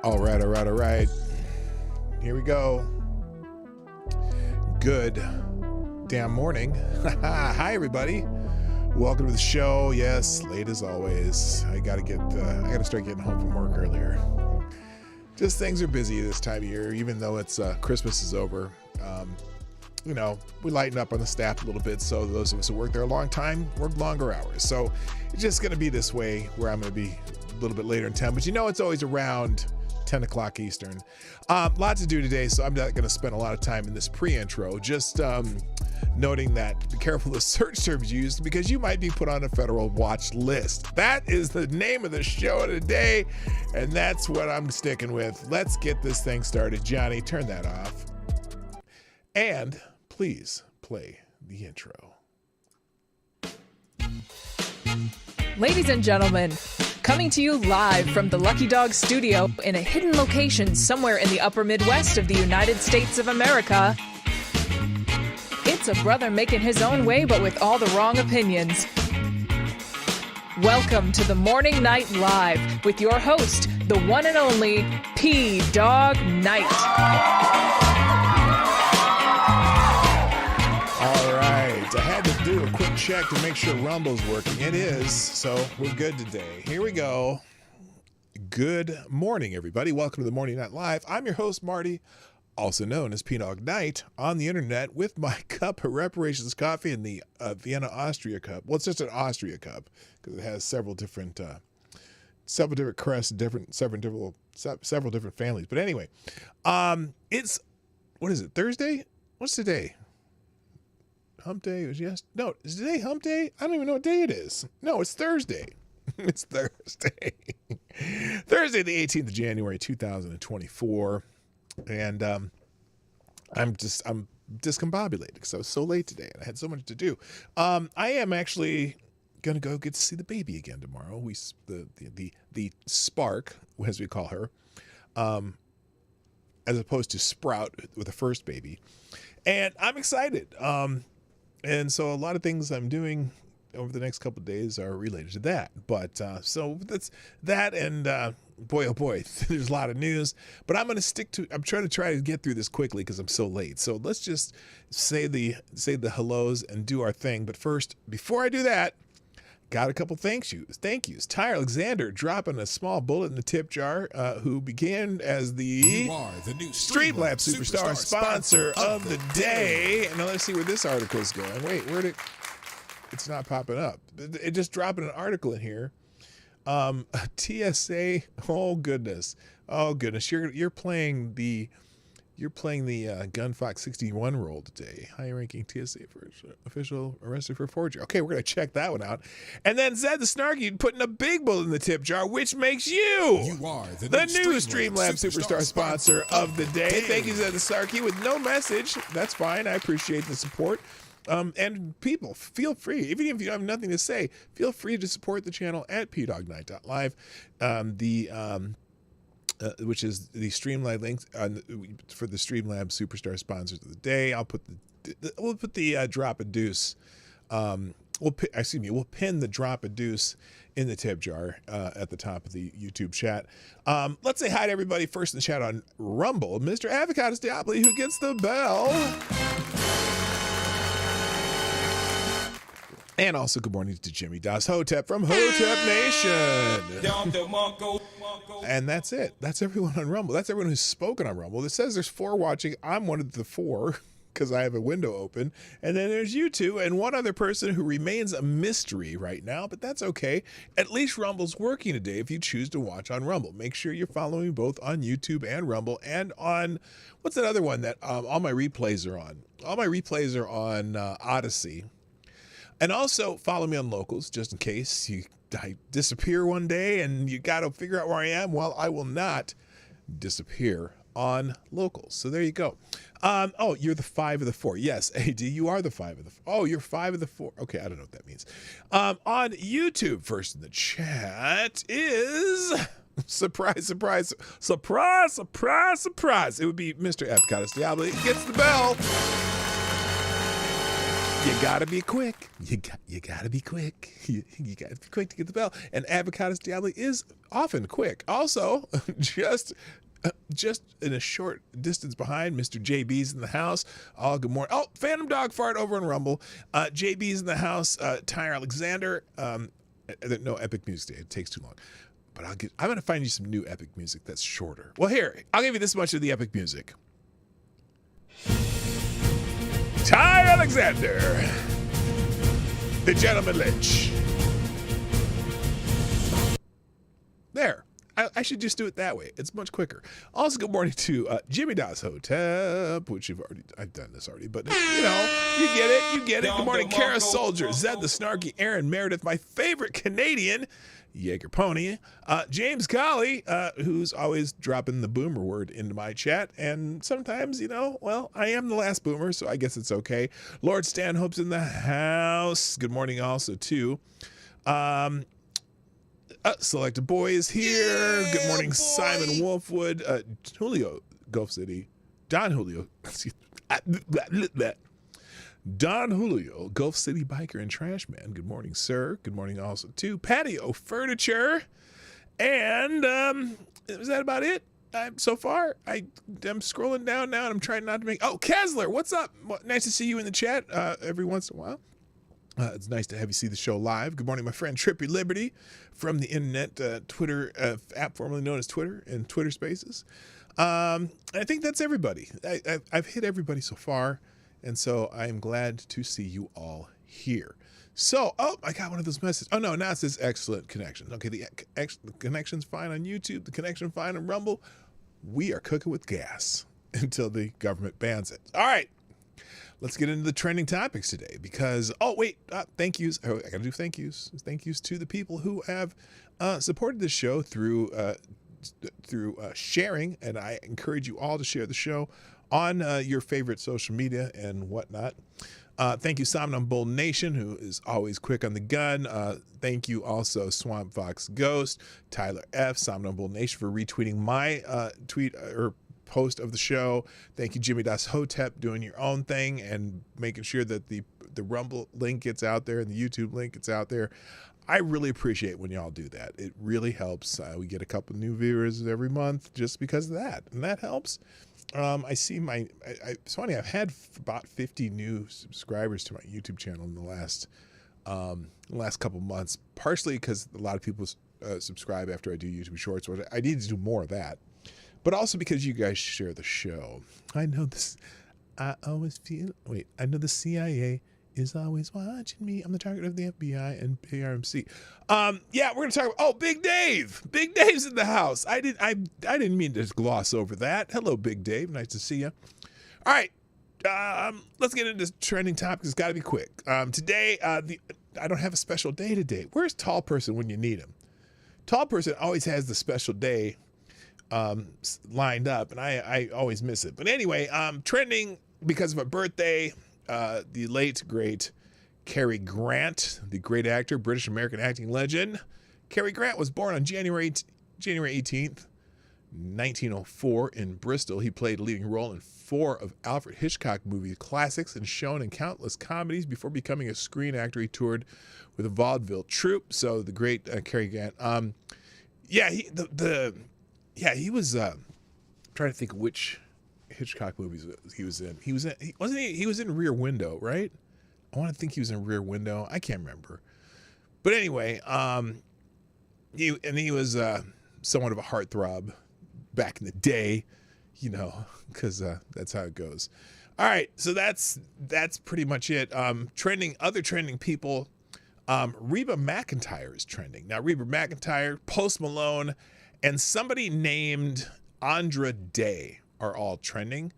All right. Here we go. Good damn morning. Hi, everybody. Welcome to the show. Yes, late as always. I gotta start getting home from work earlier. Just things are busy this time of year, even though it's Christmas is over. We lighten up on the staff a little bit, so those of us who work there a long time work longer hours. So it's just going to be this way, where I'm going to be a little bit later in town. But it's always around 10 o'clock Eastern. Lots to do today, so I'm not going to spend a lot of time in this pre-intro. Just noting that be careful of the search terms used, because you might be put on a federal watch list. That is the name of the show today, and that's what I'm sticking with. Let's get this thing started. Johnny, turn that off. And please play the intro. Ladies and gentlemen, coming to you live from the Lucky Dog studio in a hidden location somewhere in the upper Midwest of the United States of America, it's a brother making his own way, but with all the wrong opinions. Welcome to the Morning Night Live with your host, the one and only P-Dog Knight. All right, I had to do a quick check to make sure Rumble's working. It is, so we're good today. Here we go. Good morning, everybody. Welcome to the Morning Night Live. I'm your host, Marty, also known as P-Dog Knight, on the internet with my cup of reparations coffee and the Vienna Austria cup. Well, it's just an Austria cup because it has several different crests, several different families. But anyway, it's, what is it, Thursday? What's today? Hump day was no, is today hump day? I don't even know what day it is. No, it's Thursday. It's Thursday. Thursday, the 18th of January, 2024. And I'm discombobulated because I was so late today and I had so much to do. I am actually gonna go get to see the baby again tomorrow. The Spark, as we call her, as opposed to Sprout with the first baby. And I'm excited. And so a lot of things I'm doing over the next couple of days are related to that. But so that's that. And boy, oh boy, there's a lot of news. But I'm trying to get through this quickly because I'm so late. So let's just say the hellos and do our thing. But first, before I do that, got a couple thank yous. Ty Alexander dropping a small bullet in the tip jar, who began as the new Streamlabs Superstar sponsor of the day. And now let's see where this article is going. Wait, it's not popping up. It just dropped an article in here. TSA, oh goodness. You're playing the Gunfox 61 role today. High-ranking TSA official arrested for forgery. Okay, we're going to check that one out. And then Zed the Snarky putting a big bullet in the tip jar, which makes you are the new Streamlabs Superstar sponsor of the day. Thank you, Zed the Snarky, with no message. That's fine. I appreciate the support. And people, feel free, even if you have nothing to say, feel free to support the channel at pdognight.live. Which is the Streamlabs link for the Streamlabs Superstar sponsors of the day. We'll put the drop a deuce. We'll pin the drop a deuce in the tip jar at the top of the YouTube chat. Let's say hi to everybody first in the chat on Rumble. Mr. Avocados Diabli, who gets the bell. And also good morning to Jimmy Das Hotep from Hotep Nation. And that's it. That's everyone on Rumble. That's everyone who's spoken on Rumble. It says there's 4 watching. I'm one of the 4 because I have a window open. And then there's you two and one other person who remains a mystery right now, but that's okay. At least Rumble's working today if you choose to watch on Rumble. Make sure you're following me both on YouTube and Rumble and on, what's that other one that all my replays are on? All my replays are on Odyssey. And also follow me on Locals, just in case I disappear one day and you got to figure out where I am. Well, I will not disappear on Locals. So there you go. Oh, you're the 5 of the 4. Yes, AD, you are the 5 of the 4. Oh, you're 5 of the 4. Okay, I don't know what that means. On YouTube, first in the chat is... Surprise. It would be Mr. Avocados Diabli. He gets the bell. You gotta be quick. You gotta be quick. You gotta be quick to get the bell. And Avocados Diablo is often quick. Also, just in a short distance behind, Mr. JB's in the house. Oh, good morning. Oh, Phantom Dog Fart over in Rumble. JB's in the house. Tyre Alexander. No epic music today. It takes too long. But I'm gonna find you some new epic music that's shorter. Well, here, I'll give you this much of the epic music. Tyre Alexander, the Gentleman Lynch. There. I should just do it that way. It's much quicker. Also, good morning to Jimmy Das Hotep, which I've done this already, but you get it. Good morning, Kara Soldier, Zed the Snarky, Aaron Meredith, my favorite Canadian, Jaeger Pony, James Colley, who's always dropping the boomer word into my chat, and sometimes, I am the last boomer, so I guess it's okay. Lord Stanhope's in the house. Good morning also to Selected Boy is here. Yeah, good morning, boy. Simon Wolfwood, Julio, Gulf City, Don Julio, Don Julio, Gulf City Biker and Trash Man. Good morning, sir. Good morning also to Patio Furniture. And is that about it? So far, I'm scrolling down now and I'm trying not to make... Oh, Kessler, what's up? Nice to see you in the chat every once in a while. It's nice to have you see the show live. Good morning, my friend Trippy Liberty from the internet Twitter app formerly known as Twitter and Twitter Spaces. I think that's everybody. I've hit everybody so far, and so I am glad to see you all here. So, I got one of those messages. Oh, no, now it says excellent connection. Okay, the connection's fine on YouTube, the connection fine on Rumble. We are cooking with gas until the government bans it. All right. Let's get into the trending topics today because, thank yous. I got to do thank yous. Thank yous to the people who have supported this show through sharing, and I encourage you all to share the show on your favorite social media and whatnot. Thank you, Somnambule Nation, who is always quick on the gun. Thank you also, Swamp Fox Ghost, Tyler F., Somnambule Nation for retweeting my tweet or post of the show. Thank you, Jimmy Das Hotep, doing your own thing and making sure that the Rumble link gets out there and the YouTube link gets out there. I really appreciate when y'all do that. It really helps. We get a couple new viewers every month just because of that, and that helps. I see it's funny, I've had about 50 new subscribers to my YouTube channel in the last couple months, partially because a lot of people subscribe after I do YouTube Shorts. I need to do more of that. But also because you guys share the show. I know this. I know the CIA is always watching me. I'm the target of the FBI and PRMC. We're gonna talk about Big Dave. Big Dave's in the house. I didn't mean to gloss over that. Hello, Big Dave. Nice to see you. All right. Let's get into trending topics. It's got to be quick. Today, I don't have a special day today. Where's Tall Person when you need him? Tall Person always has the special day lined up, and I always miss it. But anyway, trending because of a birthday, the late great Cary Grant, the great actor, British American acting legend. Cary Grant was born on January 18th, 1904 in Bristol. He played a leading role in 4 of Alfred Hitchcock movie classics and shown in countless comedies. Before becoming a screen actor, he toured with a vaudeville troupe. So the great Cary Grant. He was trying to think which Hitchcock movies he was in. He was in Rear Window, right? I want to think he was in Rear Window. I can't remember. But anyway, he was somewhat of a heartthrob back in the day, because that's how it goes. All right, so that's pretty much it. Other trending people, Reba McEntire is trending. Now, Reba McEntire, Post Malone, and somebody named Andra Day are all trending.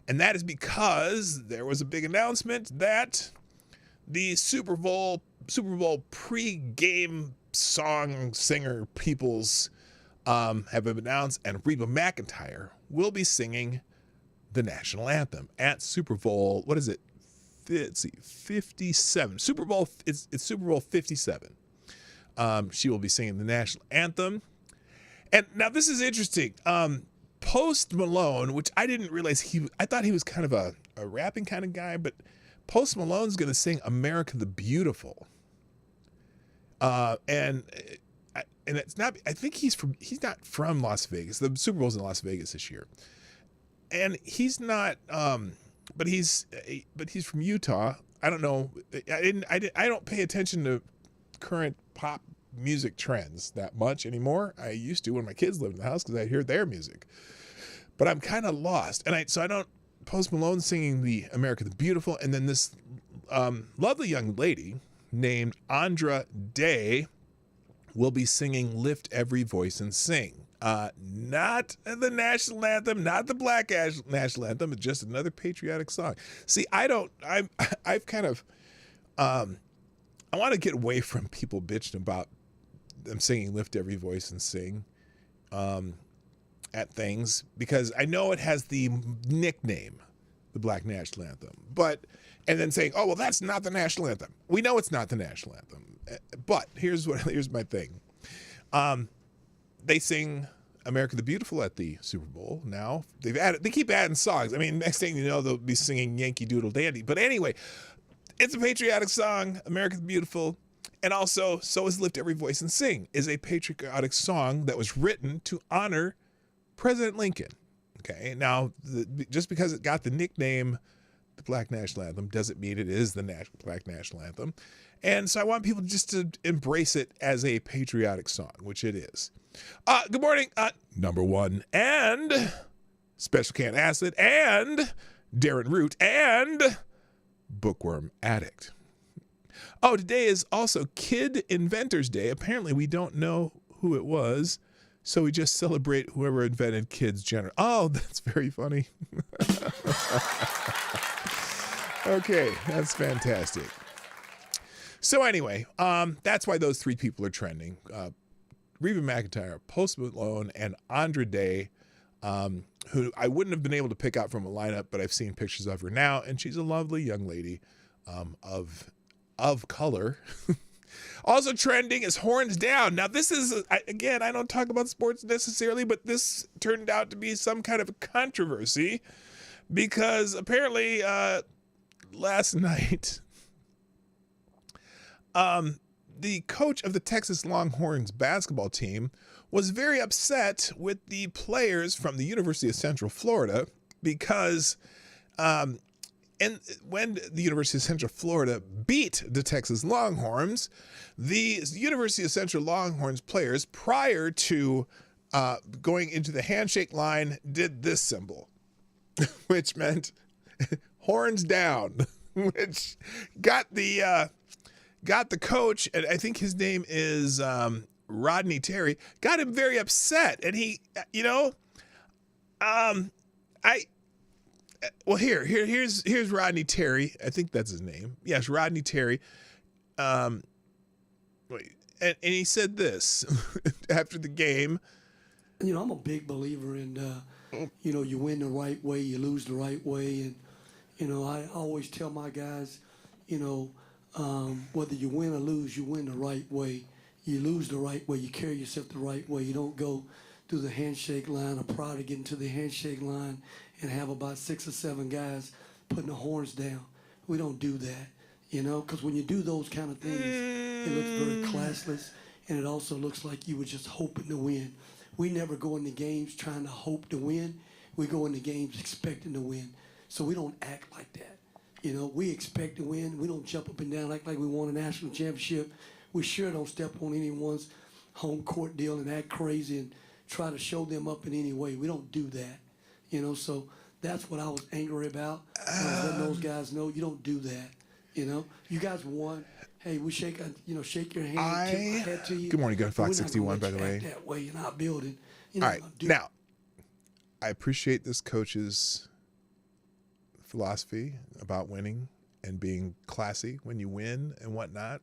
And that is because there was a big announcement that the Super Bowl pre-game song singer peoples have been announced, and Reba McEntire will be singing the national anthem at Super Bowl. What is it? Let's see, 57. Super Bowl. It's Super Bowl 57. She will be singing the national anthem. And now this is interesting. Post Malone, which I didn't realize I thought he was kind of a rapping kind of guy, but Post Malone's going to sing America the Beautiful. And it's not, I think he's not from Las Vegas. The Super Bowl's in Las Vegas this year. And he's not, but he's from Utah. I don't know. I don't pay attention to current pop music trends that much anymore. I used to when my kids lived in the house because I'd hear their music. But I'm kind of lost. And so I don't, Post Malone singing the America the Beautiful, and then this lovely young lady named Andra Day will be singing Lift Every Voice and Sing. Not the national anthem, not the black national anthem, but just another patriotic song. See, I want to get away from people bitching about them singing Lift Every Voice and Sing at things, because I know it has the nickname, the black national anthem, and then saying, oh, well, that's not the national anthem. We know it's not the national anthem, but here's my thing. They sing America the Beautiful at the Super Bowl now. They keep adding songs. I mean, next thing you know, they'll be singing Yankee Doodle Dandy. But anyway, it's a patriotic song, America the Beautiful. And also, so is Lift Every Voice and Sing, is a patriotic song that was written to honor President Lincoln. Okay, now, just because it got the nickname, the Black National Anthem, doesn't mean it is the Black National Anthem. And so I want people just to embrace it as a patriotic song, which it is. Good morning, number one, and Special Can Acid, and Darren Root, and Bookworm Addict. Oh, today is also Kid Inventors Day. Apparently we don't know who it was, so we just celebrate whoever invented kids generally. Oh, that's very funny. Okay, that's fantastic. So anyway, that's why those three people are trending. Reba McEntire, Post Malone, and Andra Day, who I wouldn't have been able to pick out from a lineup, but I've seen pictures of her now, and she's a lovely young lady of color. Also trending is Horns Down. Now this is, again, I don't talk about sports necessarily, but this turned out to be some kind of a controversy because apparently last night, the coach of the Texas Longhorns basketball team was very upset with the players from the University of Central Florida because and when the University of Central Florida beat the Texas Longhorns, the University of Central Longhorns players, prior to going into the handshake line, did this symbol, which meant horns down, which got the coach, and I think his name is Rodney Terry, got him very upset. And he, here's Rodney Terry. I think that's his name. Yes, Rodney Terry. And he said this after the game. I'm a big believer in, you win the right way, you lose the right way. And, I always tell my guys, whether you win or lose, you win the right way. You lose the right way. You carry yourself the right way. You don't go through the handshake line or prior to getting to the handshake line and have about 6 or 7 guys putting the horns down. We don't do that, because when you do those kind of things, it looks very classless, and it also looks like you were just hoping to win. We never go into games trying to hope to win. We go into games expecting to win. So we don't act like that. We expect to win. We don't jump up and down like we won a national championship. We sure don't step on anyone's home court deal and act crazy and try to show them up in any way. We don't do that. So that's what I was angry about. I was letting those guys know you don't do that. You guys won. Hey, we shake your hand, tip my head to you. Good morning, Gun Fox 61, by the way. That way in our building. All right, now, I appreciate this coach's philosophy about winning and being classy when you win and whatnot.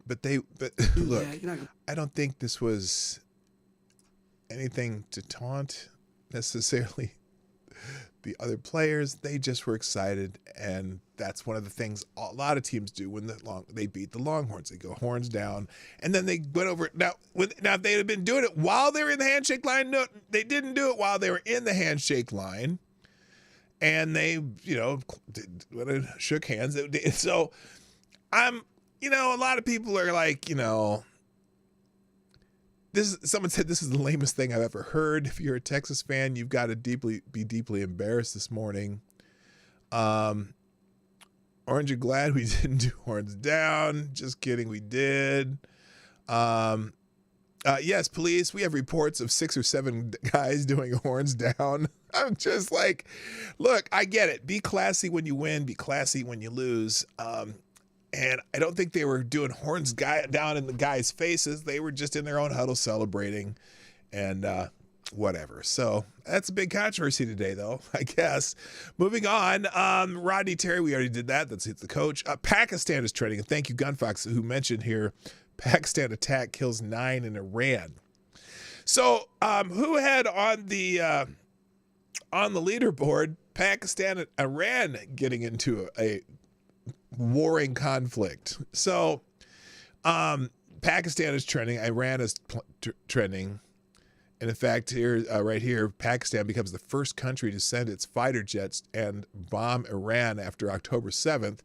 But look, I don't think this was anything to taunt necessarily the other players, they just were excited, and that's one of the things a lot of teams do when they beat the Longhorns. They go horns down, and then they went over. Now if they had been doing it while they were in the handshake line, no, they didn't do it while they were in the handshake line, and they, shook hands. So a lot of people are like, someone said this is the lamest thing I've ever heard. If you're a Texas fan, you've got to be deeply embarrassed this morning. Aren't you glad we didn't do horns down? Just kidding, we did. Yes, police, we have reports of 6 or 7 guys doing horns down. I'm just like, look, I get it. Be classy when you win, be classy when you lose. And I don't think they were doing horns down in the guys' faces. They were just in their own huddle celebrating and whatever. So that's a big controversy today, though, I guess. Moving on, Rodney Terry, we already did that. That's the coach. Pakistan is trending. And thank you, Gunfox, who mentioned here, Pakistan attack kills 9 in Iran. So who had on the leaderboard Pakistan and Iran getting into a warring conflict? So Pakistan is trending, Iran is trending, and in fact here right here, Pakistan becomes the first country to send its fighter jets and bomb Iran after October 7th.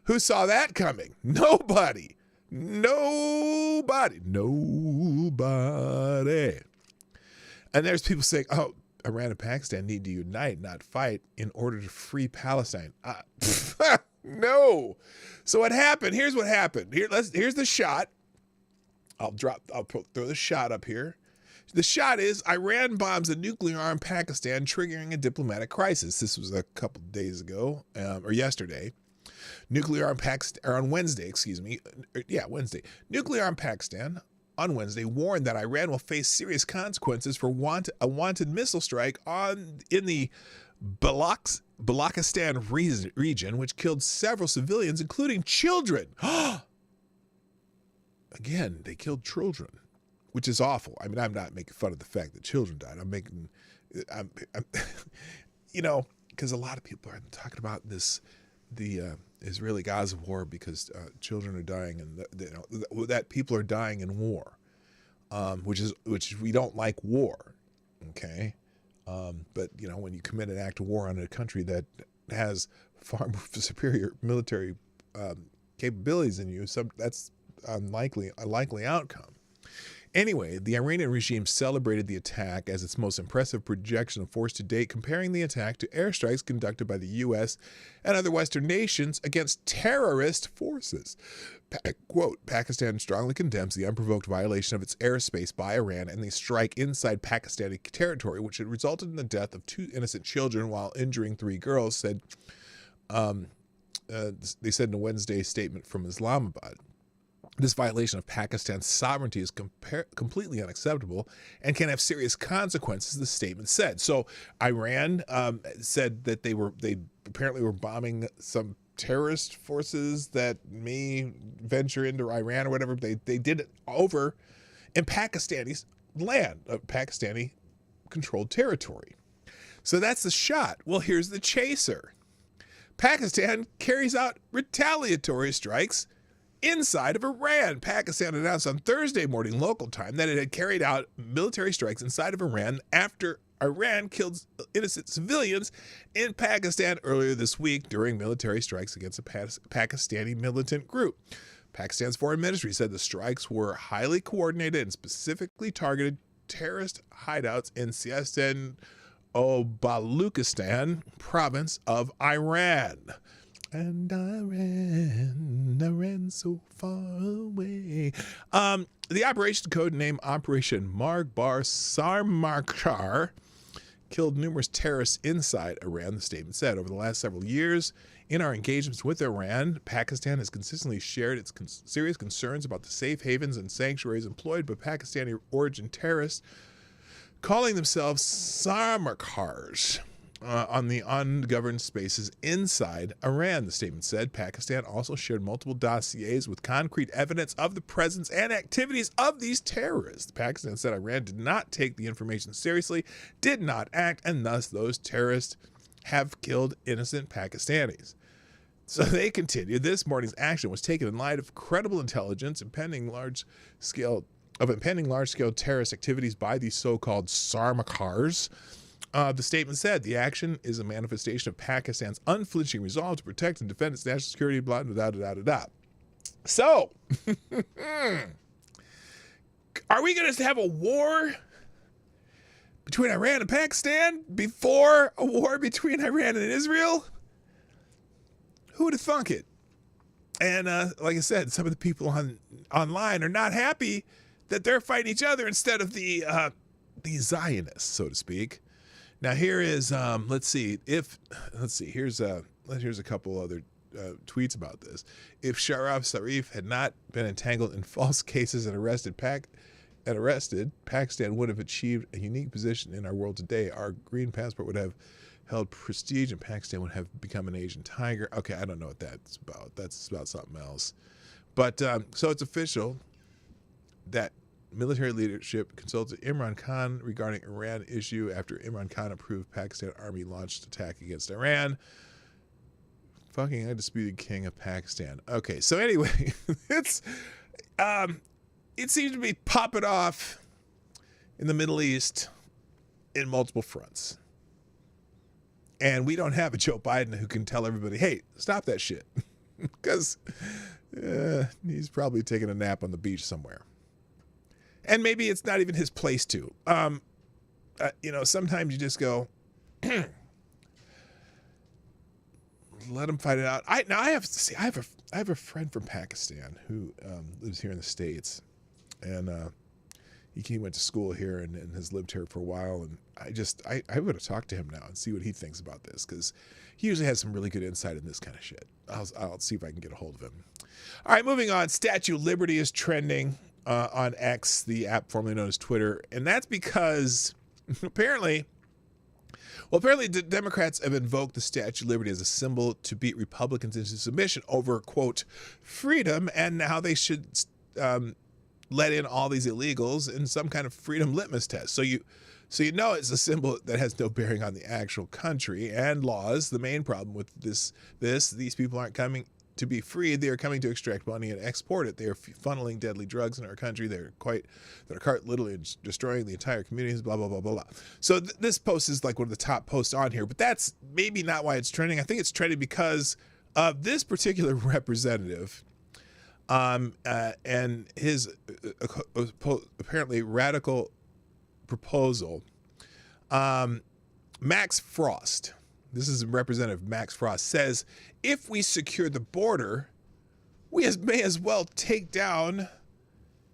Who saw that coming? Nobody. And there's people saying, oh, Iran and Pakistan need to unite, not fight, in order to free Palestine. No. So what happened? Here's what happened. Here's the shot. I'll throw the shot up here. The shot is Iran bombs a nuclear-armed Pakistan, triggering a diplomatic crisis. This was a couple days ago, or yesterday. Nuclear-armed Pakistan, or on Wednesday, excuse me. Yeah, Wednesday. Nuclear-armed Pakistan on Wednesday warned that Iran will face serious consequences for a wanted missile strike in the Balochistan region, which killed several civilians, including children. Again, they killed children, which is awful. I mean, I'm not making fun of the fact that children died. I'm because a lot of people are talking about the Israeli-Gaza war because children are dying, and that people are dying in war, which we don't like war, okay. But when you commit an act of war on a country that has far more superior military capabilities than you, that's a likely outcome. Anyway, the Iranian regime celebrated the attack as its most impressive projection of force to date, comparing the attack to airstrikes conducted by the U.S. and other Western nations against terrorist forces. Quote, Pakistan strongly condemns the unprovoked violation of its airspace by Iran and the strike inside Pakistani territory, which had resulted in the death of 2 innocent children while injuring 3 girls, they said in a Wednesday statement from Islamabad. This violation of Pakistan's sovereignty is completely unacceptable and can have serious consequences, the statement said. So Iran said that they apparently were bombing some terrorist forces that may venture into Iran or whatever. They did it over in Pakistani's land, Pakistani controlled territory. So that's the shot. Well, here's the chaser. Pakistan carries out retaliatory strikes inside of Iran. Pakistan announced on Thursday morning local time that it had carried out military strikes inside of Iran after Iran killed innocent civilians in Pakistan earlier this week during military strikes against a Pakistani militant group. Pakistan's foreign ministry said the strikes were highly coordinated and specifically targeted terrorist hideouts in Sistan o Baluchistan province of Iran. And I ran so far away. The operation, code name Operation Margbar Sarmarkar, killed numerous terrorists inside Iran, the statement said. Over the last several years, in our engagements with Iran, Pakistan has consistently shared its serious concerns about the safe havens and sanctuaries employed by Pakistani origin terrorists, calling themselves Sarmarkars. On the ungoverned spaces inside Iran, the statement said. Pakistan also shared multiple dossiers with concrete evidence of the presence and activities of these terrorists. Pakistan said Iran did not take the information seriously, did not act, and thus those terrorists have killed innocent Pakistanis. So they continued, this morning's action was taken in light of credible intelligence impending large-scale terrorist activities by these so-called Sarmakars. The statement said, the action is a manifestation of Pakistan's unflinching resolve to protect and defend its national security, blah, blah, blah, blah, blah. So, are we going to have a war between Iran and Pakistan before a war between Iran and Israel? Who would have thunk it? And like I said, some of the people online are not happy that they're fighting each other instead of the Zionists, so to speak. Now here is here's a couple other tweets about this. If Sharaf Sarif had not been entangled in false cases and arrested, Pakistan would have achieved a unique position in our world today. Our green passport would have held prestige and Pakistan would have become an Asian tiger. Okay, I don't know what that's about. That's about something else. But so it's official that military leadership consulted Imran Khan regarding Iran issue after Imran Khan approved Pakistan army launched attack against Iran. Fucking undisputed king of Pakistan. Okay, so anyway, it seems to be popping off in the Middle East in multiple fronts. And we don't have a Joe Biden who can tell everybody, hey, stop that shit. Because he's probably taking a nap on the beach somewhere. And maybe it's not even his place to. Sometimes you just go, let him fight it out. I have a friend from Pakistan who lives here in the States, and he went to school here and has lived here for a while. And I would have talked to him now and see what he thinks about this, because he usually has some really good insight in this kind of shit. I'll see if I can get a hold of him. All right, moving on. Statue of Liberty is trending on X, the app formerly known as Twitter, and that's because apparently the Democrats have invoked the Statue of Liberty as a symbol to beat Republicans into submission over, quote, freedom, and now they should let in all these illegals in some kind of freedom litmus test. So you it's a symbol that has no bearing on the actual country and laws. The main problem with these people aren't coming to be freed. They are coming to extract money and export it. They are funneling deadly drugs in our country. They're literally destroying the entire communities, blah, blah, blah, blah, blah. So this post is like one of the top posts on here, but that's maybe not why it's trending. I think it's trending because of this particular representative and his apparently radical proposal. Max Frost, this is Representative Max Frost, says if we secure the border, we may as well take down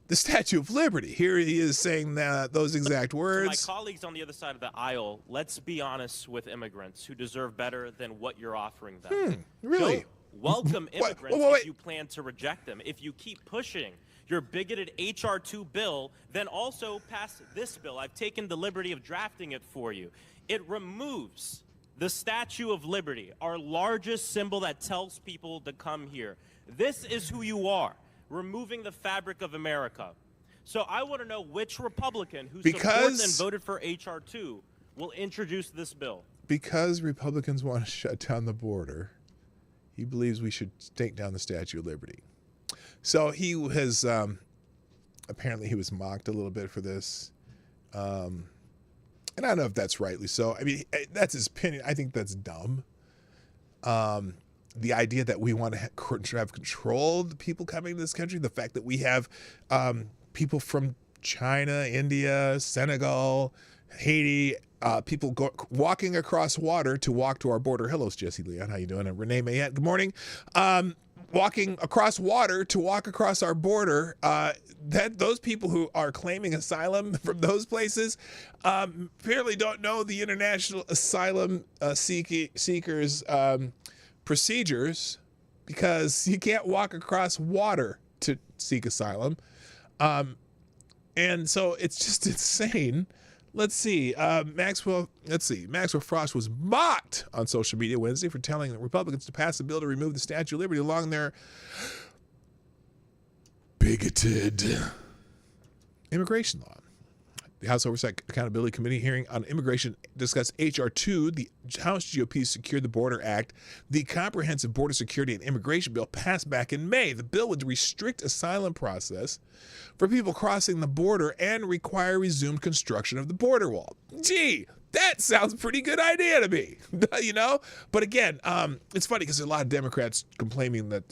the Statue of Liberty. Here he is saying those exact words. To my colleagues on the other side of the aisle, let's be honest with immigrants who deserve better than what you're offering them. Really? Don't welcome immigrants if you plan to reject them. If you keep pushing your bigoted H.R. 2 bill, then also pass this bill. I've taken the liberty of drafting it for you. It removes the Statue of Liberty, our largest symbol that tells people to come here. This is who you are, removing the fabric of America. So I want to know which Republican who supports and voted for H.R. 2 will introduce this bill. Because Republicans want to shut down the border, he believes we should take down the Statue of Liberty. So he has, apparently he was mocked a little bit for this. And I don't know if that's rightly so. I mean, that's his opinion. I think that's dumb. The idea that we want to have control of the people coming to this country, the fact that we have people from China, India, Senegal, Haiti, people walking across water to walk to our border. Hello, Jesse Leon. How you doing? And Renee Mayette. Good morning. Walking across water to walk across our border, that those people who are claiming asylum from those places apparently don't know the international asylum seekers procedures, because you can't walk across water to seek asylum. And so it's just insane. Let's see. Maxwell Frost was mocked on social media Wednesday for telling the Republicans to pass a bill to remove the Statue of Liberty along their bigoted immigration law. The House Oversight Accountability Committee hearing on immigration discussed H.R. 2, the House GOP Secure the Border Act, the Comprehensive Border Security and Immigration Bill passed back in May. The bill would restrict asylum process for people crossing the border and require resumed construction of the border wall. Gee, that sounds a pretty good idea to me, you know? But again, it's funny because there's a lot of Democrats complaining that,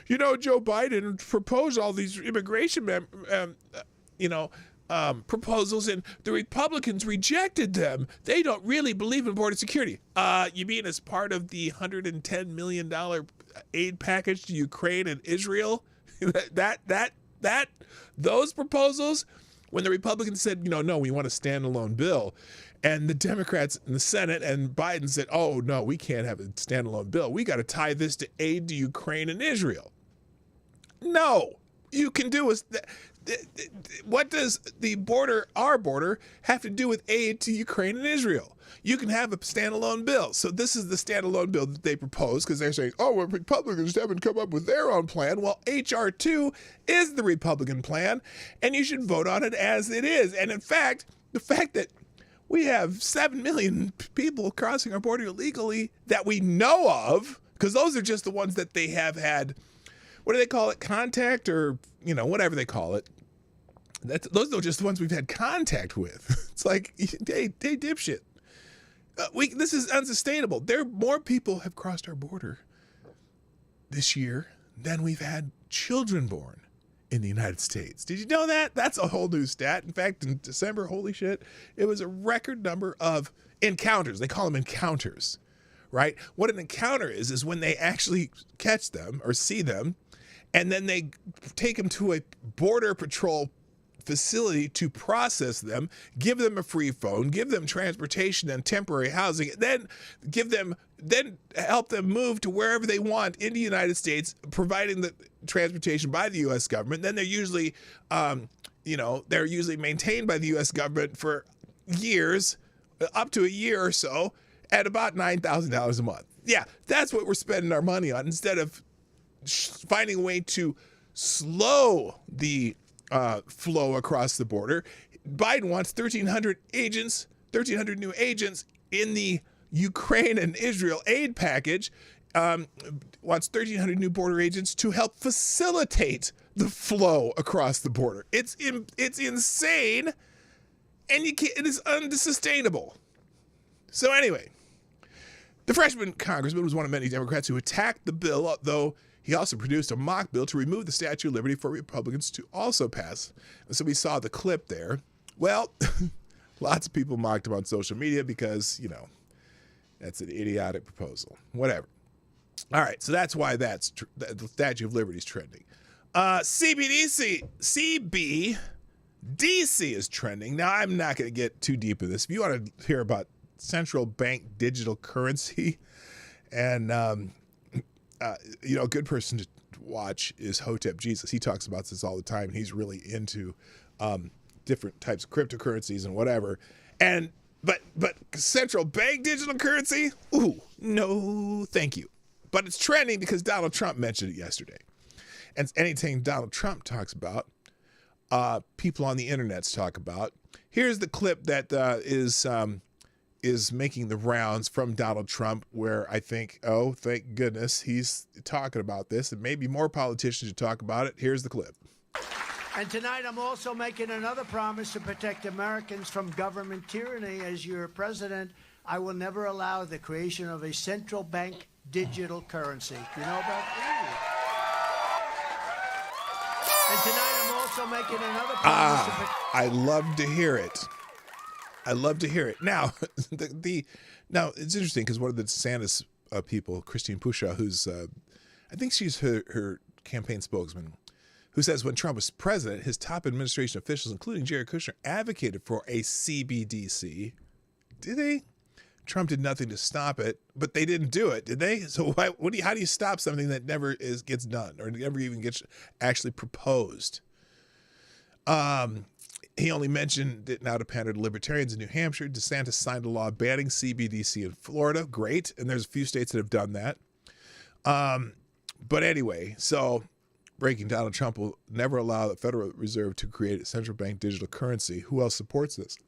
Joe Biden proposed all these immigration, proposals, and the Republicans rejected them. They don't really believe in border security. You mean as part of the $110 million aid package to Ukraine and Israel? Those proposals, when the Republicans said, no, we want a standalone bill, and the Democrats in the Senate and Biden said, oh, no, we can't have a standalone bill. We got to tie this to aid to Ukraine and Israel. No, you can do is what does our border, have to do with aid to Ukraine and Israel? You can have a standalone bill. So this is the standalone bill that they propose because they're saying, well, Republicans haven't come up with their own plan. Well, H.R. 2 is the Republican plan, and you should vote on it as it is. And in fact, the fact that we have 7 million people crossing our border illegally that we know of, because those are just the ones that they have had, what do they call it, contact, or, whatever they call it. Those are just the ones we've had contact with. It's like, hey dipshit. This is unsustainable. More people have crossed our border this year than we've had children born in the United States. Did you know that? That's a whole new stat. In fact, in December, holy shit, it was a record number of encounters. They call them encounters, right? What an encounter is when they actually catch them or see them, and then they take them to a border patrol facility to process them, give them a free phone, give them transportation and temporary housing, then help them move to wherever they want in the United States, providing the transportation by the U.S. government. Then they're usually, maintained by the U.S. government for years, up to a year or so, at about $9,000 a month. Yeah, that's what we're spending our money on instead of finding a way to slow the flow across the border. Biden wants 1,300 new agents in the Ukraine and Israel aid package, wants 1,300 new border agents to help facilitate the flow across the border. It's insane, and it is unsustainable. So anyway, the freshman congressman was one of many Democrats who attacked the bill, though he also produced a mock bill to remove the Statue of Liberty for Republicans to also pass. And so we saw the clip there. Well, lots of people mocked him on social media because, that's an idiotic proposal. Whatever. All right, so that's why the Statue of Liberty is trending. CBDC is trending. Now, I'm not going to get too deep in this. If you want to hear about central bank digital currency, and a good person to watch is Hotep Jesus. He talks about this all the time, and he's really into different types of cryptocurrencies and whatever. But central bank digital currency? Ooh, no, thank you. But it's trending because Donald Trump mentioned it yesterday. And anything Donald Trump talks about, people on the internet talk about. Here's the clip that is making the rounds from Donald Trump, where I think, oh, thank goodness he's talking about this, and maybe more politicians should talk about it. Here's the clip. And tonight I'm also making another promise to protect Americans from government tyranny. As your president, I will never allow the creation of a central bank digital currency. You know about that? And tonight I'm also making another promise I love to hear it. I love to hear it. Now, now it's interesting because one of the DeSantis people, Christine Pushaw, who's, I think she's her campaign spokesman, who says when Trump was president, his top administration officials, including Jared Kushner, advocated for a CBDC. Did they? Trump did nothing to stop it, but they didn't do it, did they? So how do you stop something that never gets done or never even gets actually proposed? He only mentioned it now to pander to libertarians in New Hampshire. DeSantis signed a law banning CBDC in Florida. Great. And there's a few states that have done that. But anyway, so breaking, Donald Trump will never allow the Federal Reserve to create a central bank digital currency. Who else supports this?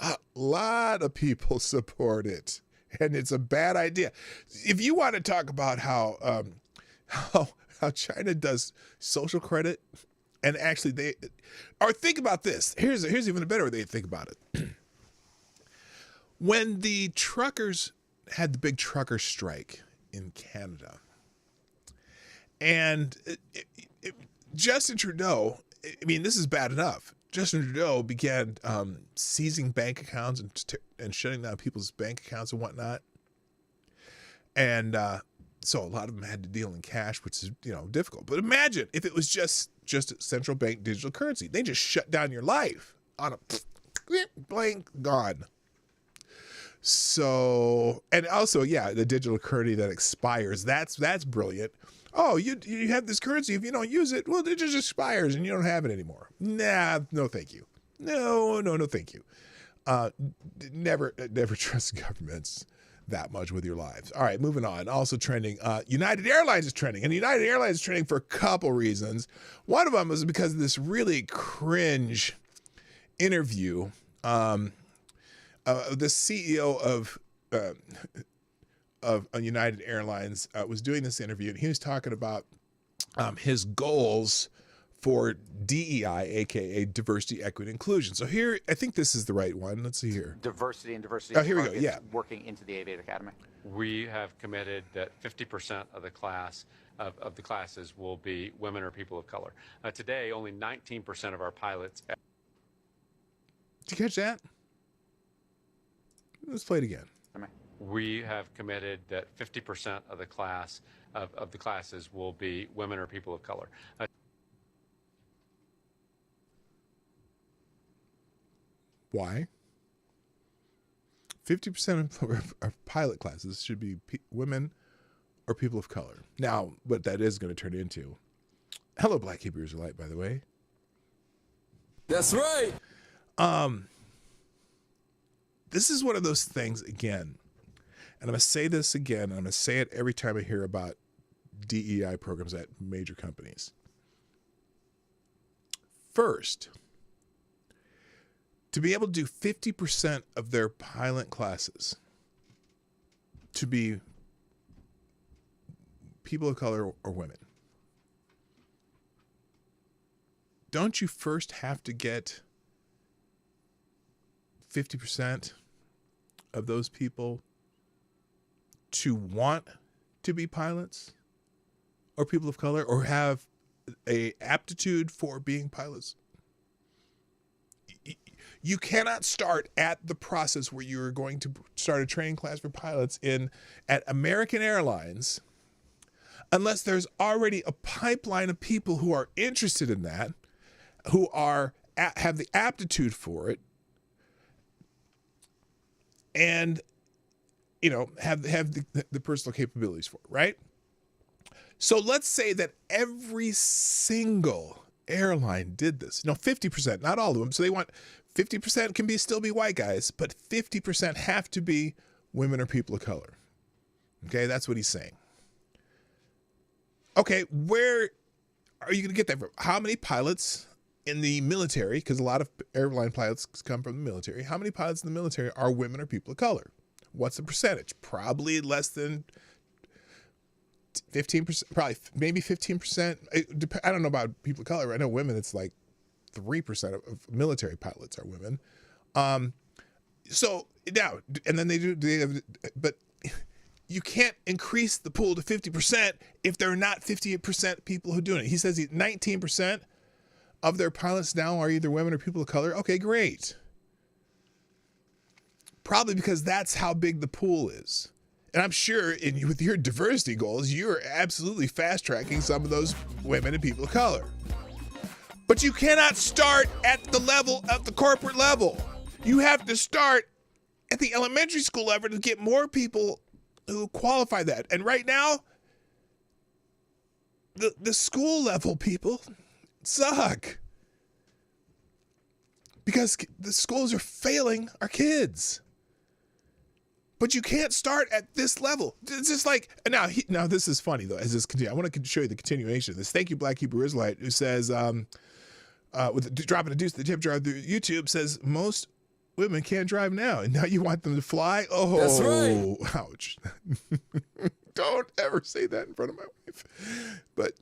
A lot of people support it, and it's a bad idea. If you want to talk about how China does social credit, and actually think about this. Here's even a better way they think about it. When the truckers had the big trucker strike in Canada, and Justin Trudeau, I mean, this is bad enough. Justin Trudeau began seizing bank accounts and shutting down people's bank accounts and whatnot. And so a lot of them had to deal in cash, which is, difficult. But imagine if it was just a central bank digital currency. They just shut down your life on a blank, gone. So, and also, the digital currency that expires, that's brilliant. Oh, you have this currency. If you don't use it, well, it just expires and you don't have it anymore. Nah, no, thank you. No, thank you. Never trust governments that much with your lives. All right, moving on. Also trending, United Airlines is trending. And United Airlines is trending for a couple reasons. One of them is because of this really cringe interview. The CEO of United Airlines was doing this interview, and he was talking about his goals for DEI, aka diversity, equity, inclusion. So here, I think this is the right one. Let's see here. Diversity. Oh, here we go. Yeah. Working into the Aviation Academy. We have committed that 50% of the class of the classes will be women or people of color. Today, only 19% of our pilots. Did you catch that? Let's play it again. We have committed that 50% of the class of the classes will be women or people of color. Why? 50% of pilot classes should be women or people of color. Now, what that is going to turn into. Hello, Black Hebrews Light, by the way. That's right. This is one of those things, again, and I'm going to say this again, I'm going to say it every time I hear about DEI programs at major companies. First, to be able to do 50% of their pilot classes to be people of color or women, don't you first have to get 50% of those people to want to be pilots or people of color or have a aptitude for being pilots? You cannot start at the process where you're going to start a training class for pilots at American Airlines unless there's already a pipeline of people who are interested in that, who have the aptitude for it, and have the personal capabilities for it, right? So let's say that every single airline did this. 50%, not all of them. So they want 50% can still be white guys, but 50% have to be women or people of color. Okay, that's what he's saying. Okay, where are you going to get that from? How many pilots in the military, because a lot of airline pilots come from the military, how many pilots in the military are women or people of color? What's the percentage? Probably less than 15%, probably maybe 15%. I don't know about people of color. I know women, it's like 3% of military pilots are women. So now, and then they have, but you can't increase the pool to 50% if there are not 58% people who are doing it. He says 19% of their pilots now are either women or people of color. Okay, great. Probably because that's how big the pool is. And I'm sure with your diversity goals, you're absolutely fast-tracking some of those women and people of color. But you cannot start at the level of the corporate level. You have to start at the elementary school level to get more people who qualify that. And right now, the school level people suck. Because the schools are failing our kids. But you can't start at this level. It's just like, now this is funny though, as this continues. I want to show you the continuation of this. Thank you, Black Hebrew Israelite, who says, with dropping a deuce to the tip jar through YouTube, says most women can't drive now, and now you want them to fly? Oh, That's right. Ouch. Don't ever say that in front of my wife. But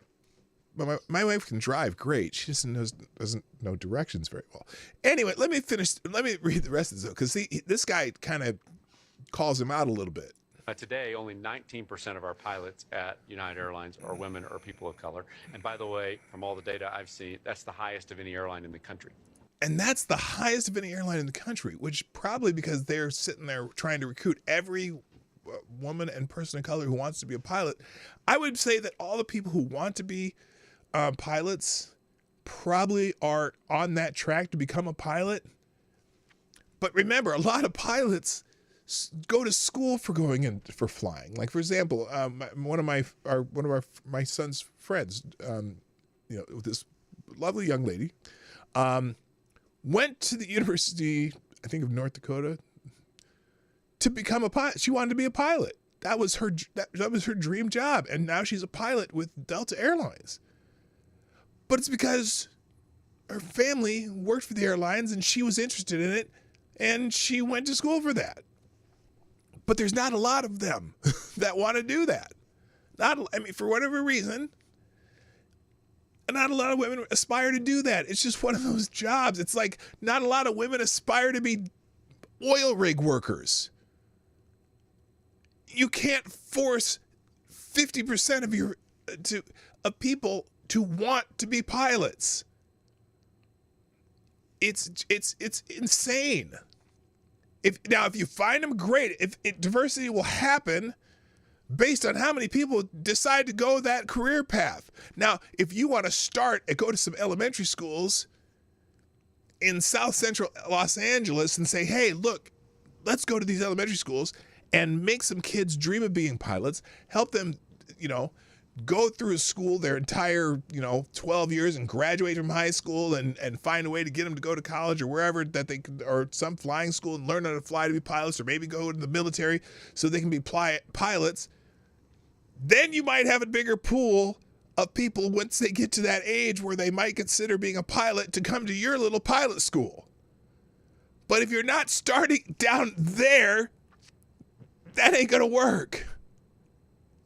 my wife can drive great. She doesn't know directions very well. Anyway, let me read the rest of this, because this guy kind of calls him out a little bit. Today, only 19% of our pilots at United Airlines are women or people of color. And by the way, from all the data I've seen, that's the highest of any airline in the country. And that's the highest of any airline in the country, which probably because they're sitting there trying to recruit every woman and person of color who wants to be a pilot. I would say that all the people who want to be pilots probably are on that track to become a pilot. But remember, a lot of pilots go to school for going in for flying. Like, for example, one of my son's friends, this lovely young lady, went to the University, I think, of North Dakota to become a pilot. She wanted to be a pilot. That was her dream job, and now she's a pilot with Delta Airlines. But it's because her family worked for the airlines, and she was interested in it, and she went to school for that. But there's not a lot of them that want to do that. For whatever reason, not a lot of women aspire to do that. It's just one of those jobs. It's like not a lot of women aspire to be oil rig workers. You can't force 50% of people to want to be pilots. It's insane. If you find them, great. Diversity will happen based on how many people decide to go that career path. Now, if you want to start and go to some elementary schools in South Central Los Angeles and say, hey, look, let's go to these elementary schools and make some kids dream of being pilots, help them, go through school their entire, 12 years and graduate from high school and find a way to get them to go to college or wherever that they could, or some flying school, and learn how to fly to be pilots, or maybe go to the military so they can be pilots. Then you might have a bigger pool of people once they get to that age where they might consider being a pilot to come to your little pilot school. But if you're not starting down there, that ain't going to work.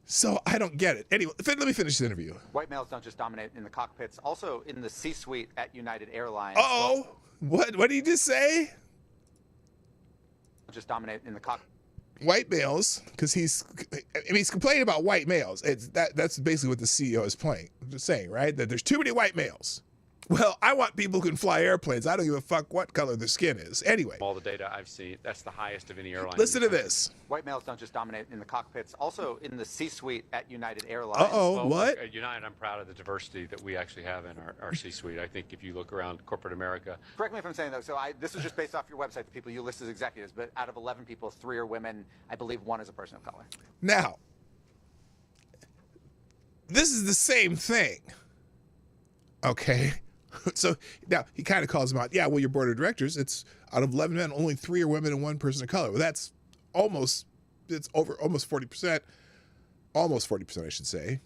So I don't get it. Anyway, let me finish the interview. White males don't just dominate in the cockpits, also in the C-suite at United Airlines. Uh-oh. What did he just say? Just dominate in the cockpit. White males, because he's complaining about white males. That's basically what the CEO is saying, right? That there's too many white males. Well, I want people who can fly airplanes. I don't give a fuck what color their skin is. Anyway. All the data I've seen, that's the highest of any airline. Listen to this. White males don't just dominate in the cockpits, also in the C-suite at United Airlines. Uh-oh, what? At United, I'm proud of the diversity that we actually have in our C-suite. I think if you look around corporate America. Correct me if I'm saying though, so this was just based off your website, the people you list as executives, but out of 11 people, 3 are women. I believe 1 is a person of color. Now, this is the same thing. Okay? So now he kind of calls them out. Yeah, well, your board of directors, it's out of 11 men, only 3 are women and 1 person of color. Well, it's almost 40%. Almost 40%, I should say.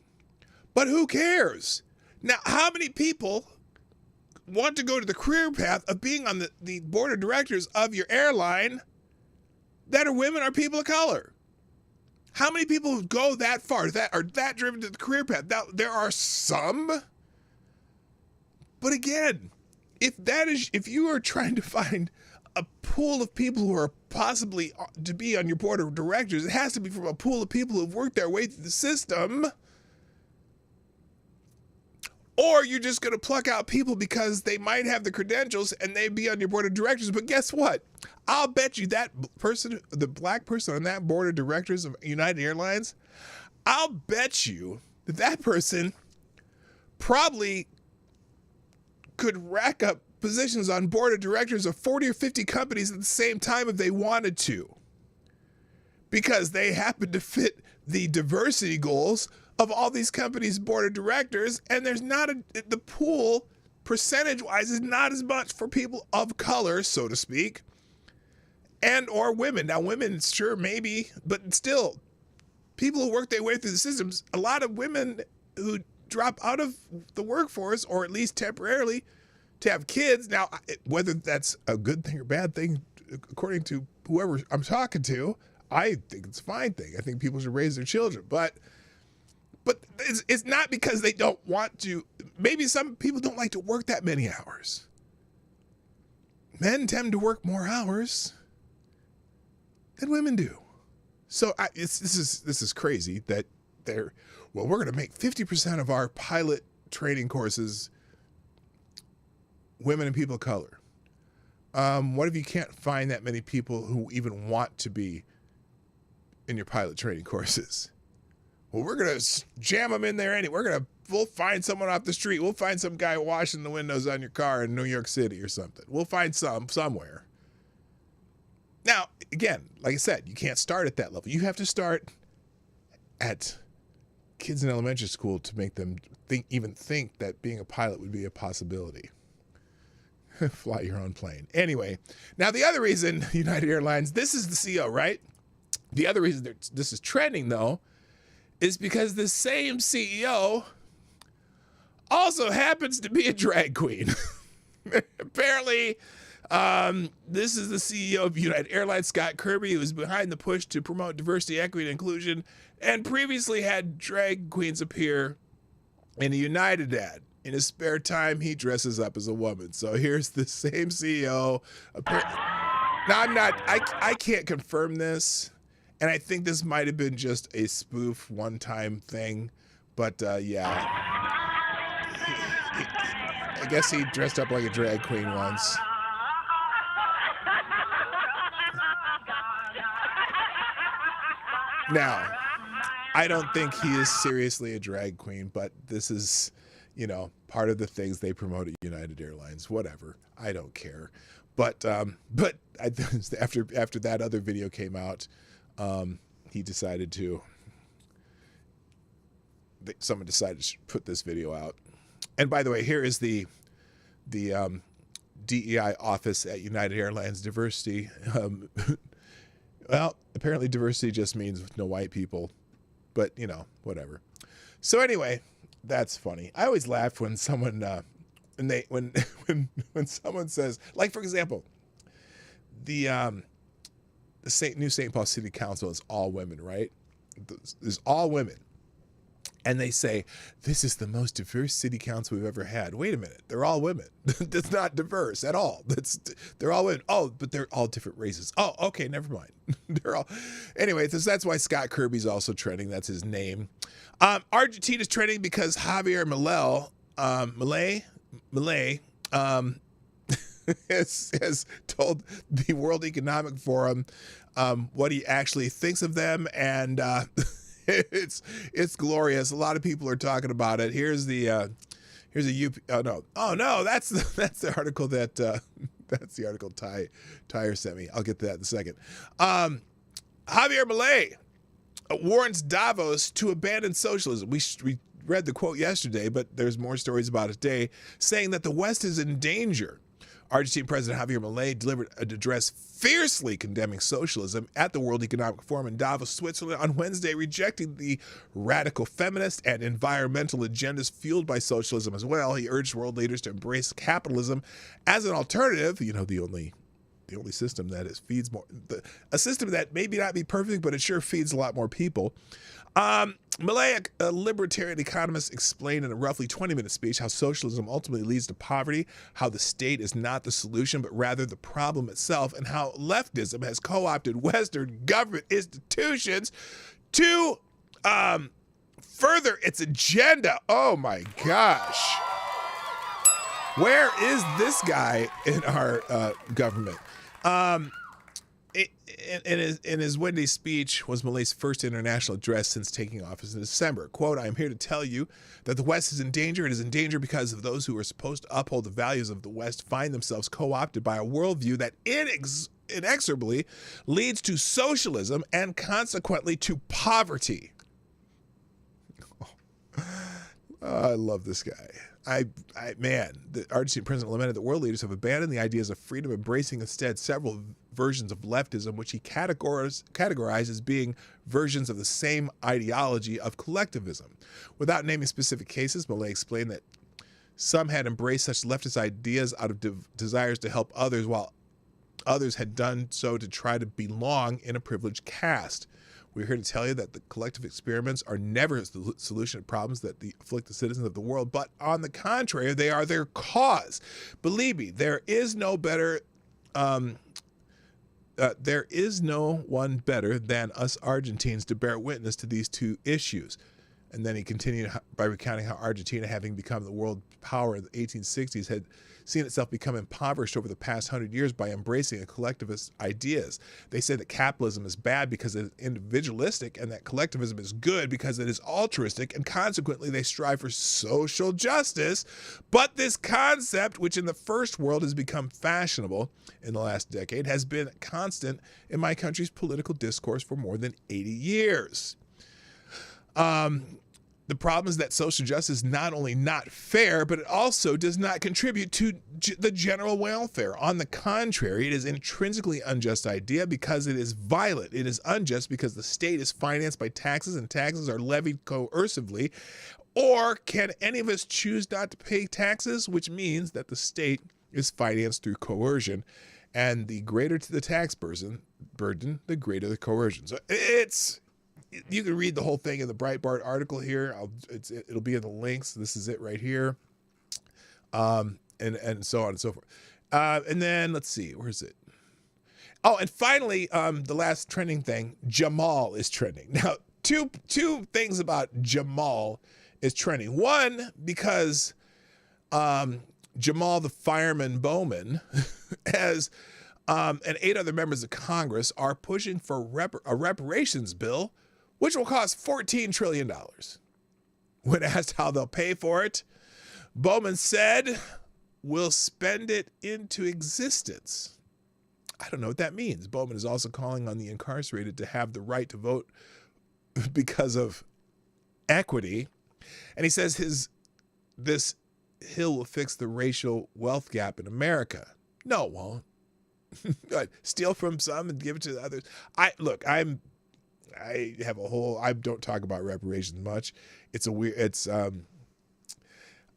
But who cares? Now, how many people want to go to the career path of being on the board of directors of your airline that are women or people of color? How many people go that far, that are that driven to the career path? Now, there are some. But again, if you are trying to find a pool of people who are possibly to be on your board of directors, it has to be from a pool of people who've worked their way through the system. Or you're just going to pluck out people because they might have the credentials and they'd be on your board of directors. But guess what? I'll bet you that person, the black person on that board of directors of United Airlines, I'll bet you that person probably could rack up positions on board of directors of 40 or 50 companies at the same time if they wanted to, because they happen to fit the diversity goals of all these companies' board of directors, and there's not the pool percentage-wise is not as much for people of color, so to speak, and or women. Now, women, sure, maybe, but still, people who work their way through the systems, a lot of women who drop out of the workforce, or at least temporarily, to have kids. Now, whether that's a good thing or bad thing, according to whoever I'm talking to, I think it's a fine thing. I think people should raise their children. But it's not because they don't want to. Maybe some people don't like to work that many hours. Men tend to work more hours than women do. So this is crazy that we're going to make 50% of our pilot training courses women and people of color. What if you can't find that many people who even want to be in your pilot training courses? Well, we're going to jam them in there anyway. We'll find someone off the street. We'll find some guy washing the windows on your car in New York City or something. We'll find somewhere. Now, again, like I said, you can't start at that level. You have to start at kids in elementary school to make them even think that being a pilot would be a possibility. Fly your own plane. Anyway, now the other reason United Airlines, this is the CEO, right? The other reason this is trending, though, is because the same CEO also happens to be a drag queen. Apparently, this is the CEO of United Airlines, Scott Kirby, who is behind the push to promote diversity, equity, and inclusion, and previously had drag queens appear in a United ad. In his spare time, he dresses up as a woman. So here's the same CEO. Now, I can't confirm this, and I think this might have been just a spoof one-time thing, but yeah. I guess he dressed up like a drag queen once. Now, I don't think he is seriously a drag queen, but this is, part of the things they promote at United Airlines. Whatever, I don't care. But after that other video came out, someone decided to put this video out. And by the way, here is the DEI office at United Airlines diversity. Well, apparently diversity just means no white people, but whatever. So anyway, that's funny. I always laugh when someone when someone says, like, for example, the new St. Paul City Council is all women, right? There's all women. And they say, this is the most diverse city council we've ever had. Wait a minute. They're all women. That's not diverse at all. They're all women. Oh, but they're all different races. Oh, okay. Never mind. They're all. Anyway, that's why Scott Kirby's also trending. That's his name. Argentina's trending because Javier Milei has told the World Economic Forum what he actually thinks of them, and it's glorious. A lot of people are talking about it. Here's the that's the article that's the article Tyre sent me. I'll get to that in a second. Javier Milei warns Davos to abandon socialism. We read the quote yesterday, but there's more stories about it today, saying that the West is in danger. Argentine President Javier Milei delivered an address fiercely condemning socialism at the World Economic Forum in Davos, Switzerland on Wednesday, rejecting the radical feminist and environmental agendas fueled by socialism as well. He urged world leaders to embrace capitalism as an alternative, the only system that feeds more, a system that maybe not be perfect, but it sure feeds a lot more people. Milei, a libertarian economist, explained in a roughly 20-minute speech how socialism ultimately leads to poverty, how the state is not the solution, but rather the problem itself, and how leftism has co-opted Western government institutions to further its agenda. Oh my gosh. Where is this guy in our government? In his Wednesday speech was Milei's first international address since taking office in December. Quote, I am here to tell you that the West is in danger. It is in danger because of those who are supposed to uphold the values of the West find themselves co-opted by a worldview that inexorably leads to socialism and consequently to poverty. I love this guy. Man, the Argentine president lamented that world leaders have abandoned the ideas of freedom, embracing instead several versions of leftism, which he categorized as being versions of the same ideology of collectivism. Without naming specific cases, Milei explained that some had embraced such leftist ideas out of desires to help others, while others had done so to try to belong in a privileged caste. We're here to tell you that the collective experiments are never the solution to problems that afflict the citizens of the world, but on the contrary, they are their cause. Believe me, there is no one better than us Argentines to bear witness to these two issues. And then he continued by recounting how Argentina, having become the world power in the 1860s, had seen itself become impoverished over the past 100 years by embracing a collectivist ideas. They say that capitalism is bad because it is individualistic and that collectivism is good because it is altruistic, and consequently they strive for social justice. But this concept, which in the first world has become fashionable in the last decade, has been constant in my country's political discourse for more than 80 years. The problem is that social justice is not only not fair, but it also does not contribute to the general welfare. On the contrary, it is an intrinsically unjust idea because it is violent. It is unjust because the state is financed by taxes, and taxes are levied coercively. Or can any of us choose not to pay taxes, which means that the state is financed through coercion, and the greater the tax burden, the greater the coercion. So you can read the whole thing in the Breitbart article here. It'll be in the links. This is it right here. And so on and so forth. And then let's see, where is it? Oh, and finally, the last trending thing, Jamal is trending. Now, two things about Jamal is trending. One, because Jamal the fireman Bowman and 8 other members of Congress are pushing for a reparations bill, which will cost $14 trillion. When asked how they'll pay for it, Bowman said, "We'll spend it into existence." I don't know what that means. Bowman is also calling on the incarcerated to have the right to vote because of equity. And he says this hill will fix the racial wealth gap in America. No, it won't. Steal from some and give it to the others. I don't talk about reparations much.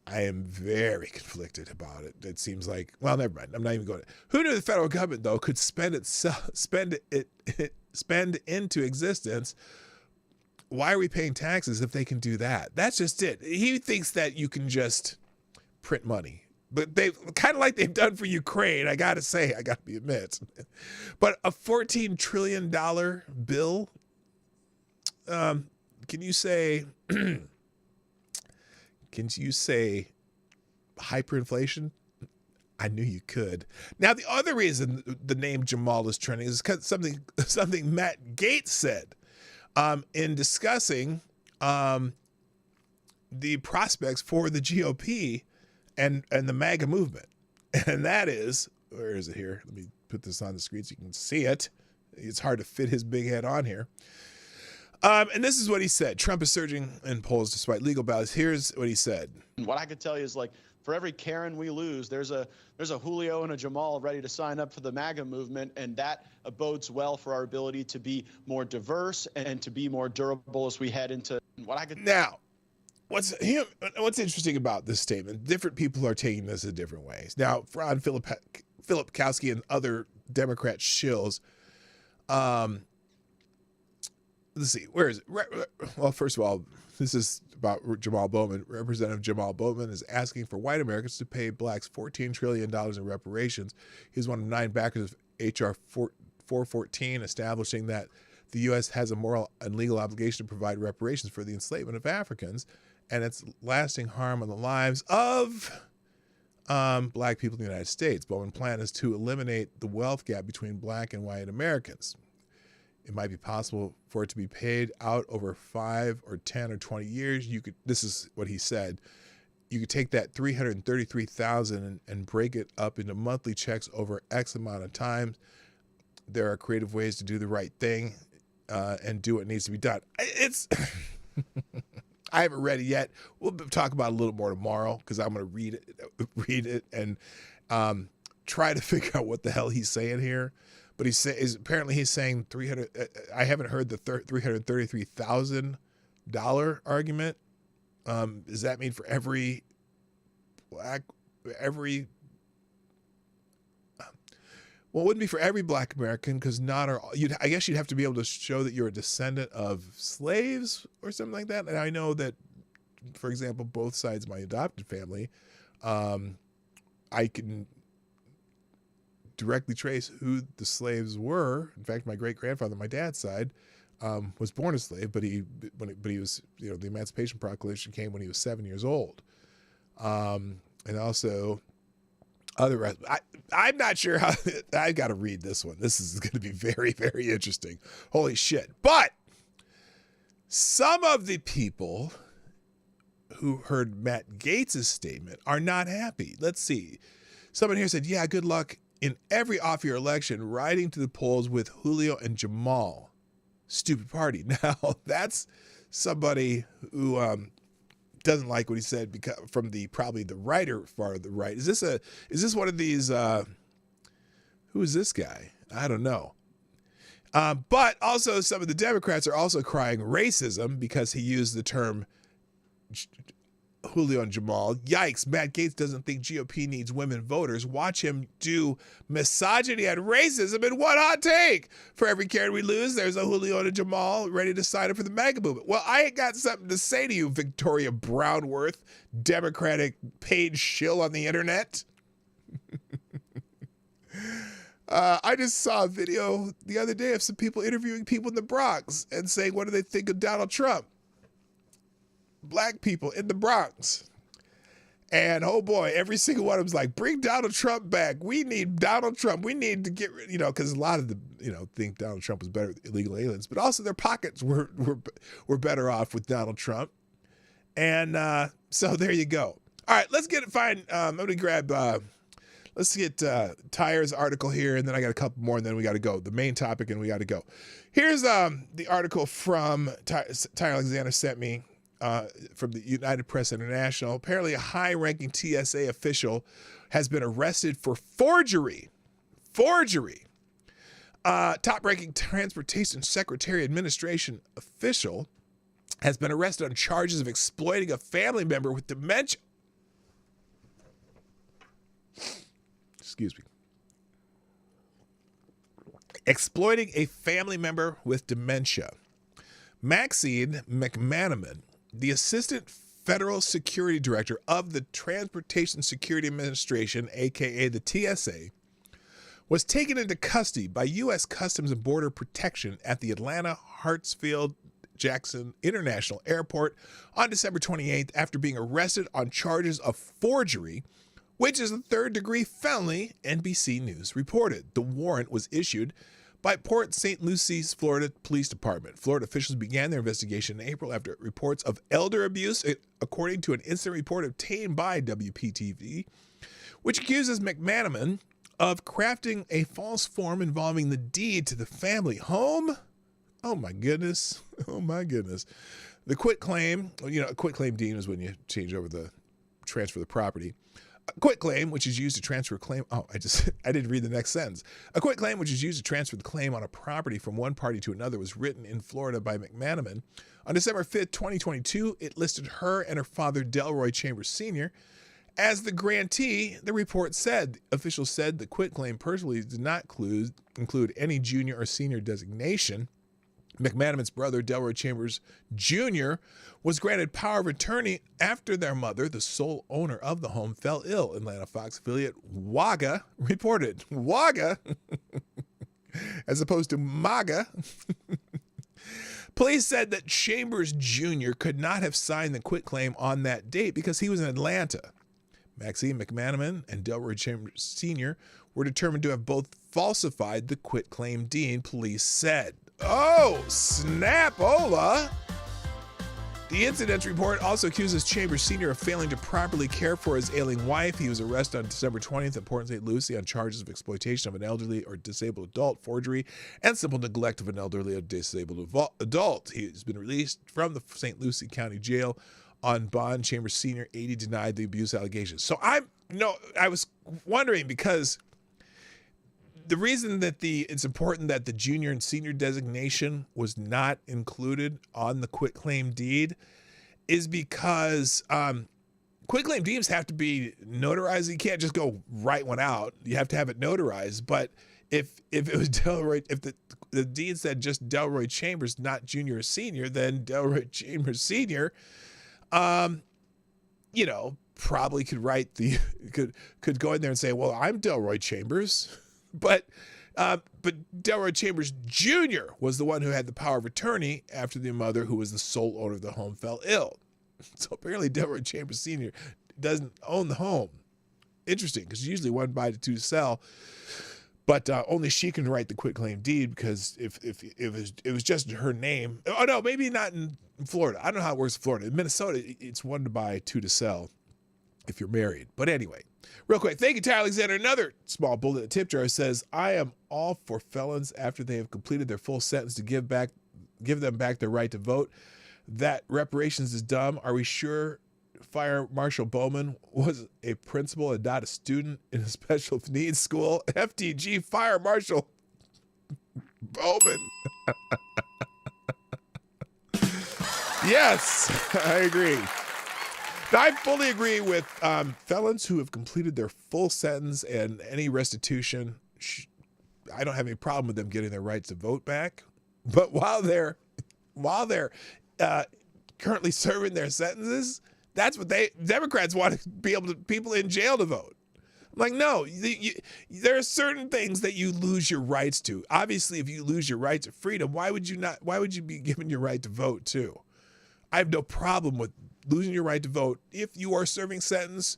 I am very conflicted about it. It seems like, well, never mind. I'm not even going to. Who knew the federal government, though, could spend into existence? Why are we paying taxes if they can do that? That's just it. He thinks that you can just print money. But they kind of like they've done for Ukraine, I got to admit. But a $14 trillion bill, can you say hyperinflation? I knew you could. Now, the other reason the name Jamal is trending is because something Matt Gaetz said in discussing the prospects for the GOP and the MAGA movement. And that is, where is it here? Let me put this on the screen so you can see it. It's hard to fit his big head on here. And this is what he said. Trump is surging in polls despite legal battles. Here's what he said. What I could tell you is, like, for every Karen we lose, there's a Julio and a Jamal ready to sign up for the MAGA movement, and that bodes well for our ability to be more diverse and to be more durable as we head into what I could. Now, what's interesting about this statement? Different people are taking this in different ways. Now, Ron Filipkowski and other Democrat shills. Let's see, where is it? Well, first of all, this is about Jamal Bowman. Representative Jamal Bowman is asking for white Americans to pay blacks $14 trillion in reparations. He's one of 9 backers of H.R. 414, establishing that the U.S. has a moral and legal obligation to provide reparations for the enslavement of Africans and its lasting harm on the lives of black people in the United States. Bowman's plan is to eliminate the wealth gap between black and white Americans. It might be possible for it to be paid out over 5 or 10 or 20 years. This is what he said. You could take that $333,000 and break it up into monthly checks over X amount of time. There are creative ways to do the right thing and do what needs to be done. It's I haven't read it yet. We'll talk about it a little more tomorrow because I'm going to read it and try to figure out what the hell he's saying here. But apparently he's saying 300. I haven't heard the $333,000 argument. Does that mean for every black, well, it wouldn't be for every black American because I guess you'd have to be able to show that you're a descendant of slaves or something like that. And I know that, for example, both sides of my adopted family, I can directly trace who the slaves were. In fact, my great-grandfather, my dad's side, was born a slave, but he was, the Emancipation Proclamation came when he was 7 years old. And also other, I'm not sure how, I got to read this one. This is going to be very, very interesting. Holy shit. But some of the people who heard Matt Gaetz's statement are not happy. Let's see. Someone here said, yeah, good luck in every off-year election riding to the polls with Julio and Jamal. Stupid party. Now, that's somebody who doesn't like what he said because from probably the writer far to the right. Is this one of these who is this guy? I don't know. But also some of the Democrats are also crying racism because he used the term Julio and Jamal. Yikes, Matt Gaetz doesn't think GOP needs women voters. Watch him do misogyny and racism in one hot take. For every Karen we lose, there's a Julio and a Jamal ready to sign up for the MAGA movement. Well, I ain't got something to say to you, Victoria Brownworth, Democratic paid shill on the internet. I just saw a video the other day of some people interviewing people in the Bronx and saying, what do they think of Donald Trump? Black people in the Bronx. And oh boy, every single one of them was like, bring Donald Trump back. We need Donald Trump. We need to get, because a lot of them, think Donald Trump was better with illegal aliens, but also their pockets were better off with Donald Trump. And so there you go. All right, let's get I'm going to grab, let's get Tyre's article here, and then I got a couple more, and then we got to go. The main topic, and we got to go. Here's the article from Tyre Alexander sent me. From the United Press International. Apparently a high-ranking TSA official has been arrested for forgery. Top-ranking Transportation Secretary Administration official has been arrested on charges of exploiting a family member with dementia. Excuse me. Exploiting a family member with dementia. Maxine McManaman, the Assistant Federal Security Director of the Transportation Security Administration, aka the TSA, was taken into custody by U.S. Customs and Border Protection at the Atlanta Hartsfield-Jackson International Airport on December 28th after being arrested on charges of forgery, which is a third-degree felony, NBC News reported. The warrant was issued by Port St. Lucie's, Florida Police Department. Florida officials began their investigation in April after reports of elder abuse, according to an incident report obtained by WPTV, which accuses McManaman of crafting a false form involving the deed to the family home. Oh my goodness. The quitclaim, a quitclaim deed is when you transfer the property. A quitclaim, which is used to transfer a claim. Oh, I didn't read the next sentence. A quitclaim, which is used to transfer the claim on a property from one party to another, was written in Florida by McManaman. On December 5th, 2022, it listed her and her father, Delroy Chambers Sr., as the grantee. The report said, officials said the quitclaim personally did not include any junior or senior designation. McManaman's brother, Delroy Chambers Jr., was granted power of attorney after their mother, the sole owner of the home, fell ill. Atlanta Fox affiliate WAGA reported. WAGA, as opposed to MAGA. Police said that Chambers Jr. could not have signed the quitclaim on that date because he was in Atlanta. Maxine McManaman and Delroy Chambers Sr. were determined to have both falsified the quitclaim deed, police said. Oh, snap-ola. The incident report also accuses Chambers Sr. of failing to properly care for his ailing wife. He was arrested on December 20th at Port St. Lucie on charges of exploitation of an elderly or disabled adult, forgery, and simple neglect of an elderly or disabled adult. He has been released from the St. Lucie County Jail on bond. Chambers Sr. 80 denied the abuse allegations. So I was wondering, because the reason that it's important that the junior and senior designation was not included on the quitclaim deed is because quitclaim deeds have to be notarized. You can't just go write one out. You have to have it notarized. But if it was Delroy, if the deed said just Delroy Chambers, not junior or senior, then Delroy Chambers Senior, probably could write could go in there and say, well, I'm Delroy Chambers. But Delroy Chambers Jr. was the one who had the power of attorney after the mother, who was the sole owner of the home, fell ill. So apparently Delroy Chambers Sr. doesn't own the home. Interesting, because usually 1 buy to 2 to sell. But only she can write the quitclaim deed, because if it was just her name. Oh, no, maybe not in Florida. I don't know how it works in Florida. In Minnesota, it's 1 to buy, 2 to sell if you're married. But anyway. Real quick, thank you, Ty Alexander. Another small bullet at tip jar says, I am all for felons after they have completed their full sentence to give them back their right to vote. That reparations is dumb. Are we sure Fire Marshal Bowman was a principal and not a student in a special needs school? FTG Fire Marshal Bowman. Yes, I agree. Now, I fully agree with felons who have completed their full sentence and any restitution. I don't have any problem with them getting their rights to vote back. But while they're currently serving their sentences, that's what Democrats want to be able to people in jail to vote. I'm like, no, there are certain things that you lose your rights to. Obviously, if you lose your right to freedom, why would you be given your right to vote too? I have no problem with losing your right to vote if you are serving sentence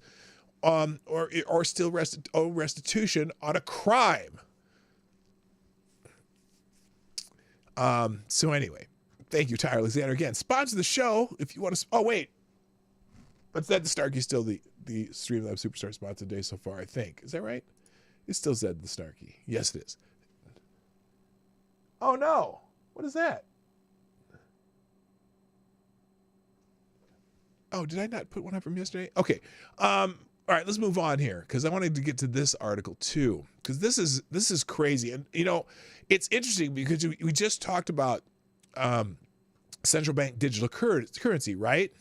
or still restitution on a crime. So anyway, thank you, Ty Alexander. Again, sponsor the show if you want to. Oh, wait. But Zed the Starkey still the Streamlab Superstar sponsor today so far, I think. Is that right? It's still Zed the Starkey. Yes, it is. Oh, no. What is that? Oh, did I not put one up from yesterday? Okay. All right, let's move on here, because I wanted to get to this article too, because this is crazy. And, it's interesting because we just talked about central bank digital currency, right?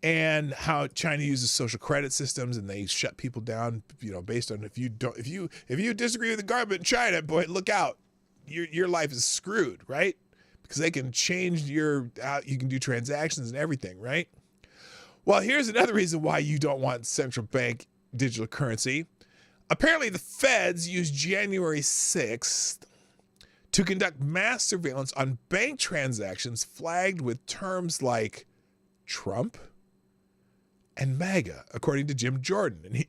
And how China uses social credit systems and they shut people down, based on if you disagree with the government in China, boy, look out. Your life is screwed, right? Because they can change you can do transactions and everything, right? Well, here's another reason why you don't want central bank digital currency. Apparently, the feds used January 6th to conduct mass surveillance on bank transactions flagged with terms like Trump and MAGA, according to Jim Jordan. And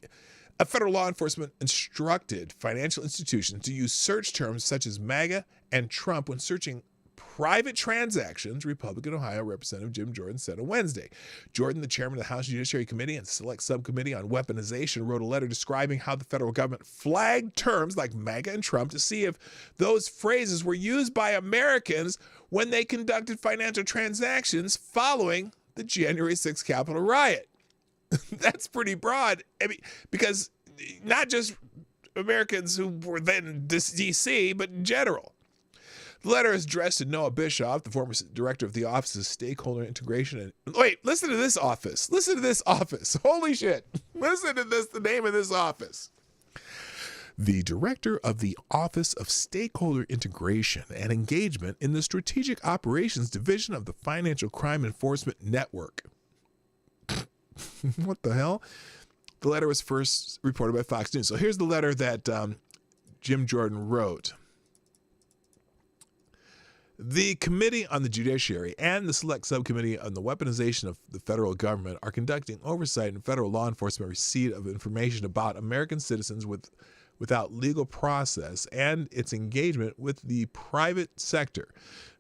a federal law enforcement instructed financial institutions to use search terms such as MAGA and Trump when searching private transactions, Republican Ohio Representative Jim Jordan said on Wednesday. Jordan, the chairman of the House Judiciary Committee and Select Subcommittee on Weaponization, wrote a letter describing how the federal government flagged terms like MAGA and Trump to see if those phrases were used by Americans when they conducted financial transactions following the January 6th Capitol riot. That's pretty broad. I mean, because not just Americans who were then in D.C., but in general. The letter is addressed to Noah Bischoff, the former director of the Office of Stakeholder Integration. And wait, listen to this office. Listen to this office. Holy shit. Listen to this, the name of this office. The director of the Office of Stakeholder Integration and Engagement in the Strategic Operations Division of the Financial Crime Enforcement Network. What the hell? The letter was first reported by Fox News. So here's the letter that Jim Jordan wrote. The Committee on the Judiciary and the Select Subcommittee on the Weaponization of the Federal Government are conducting oversight in federal law enforcement receipt of information about American citizens with without legal process and its engagement with the private sector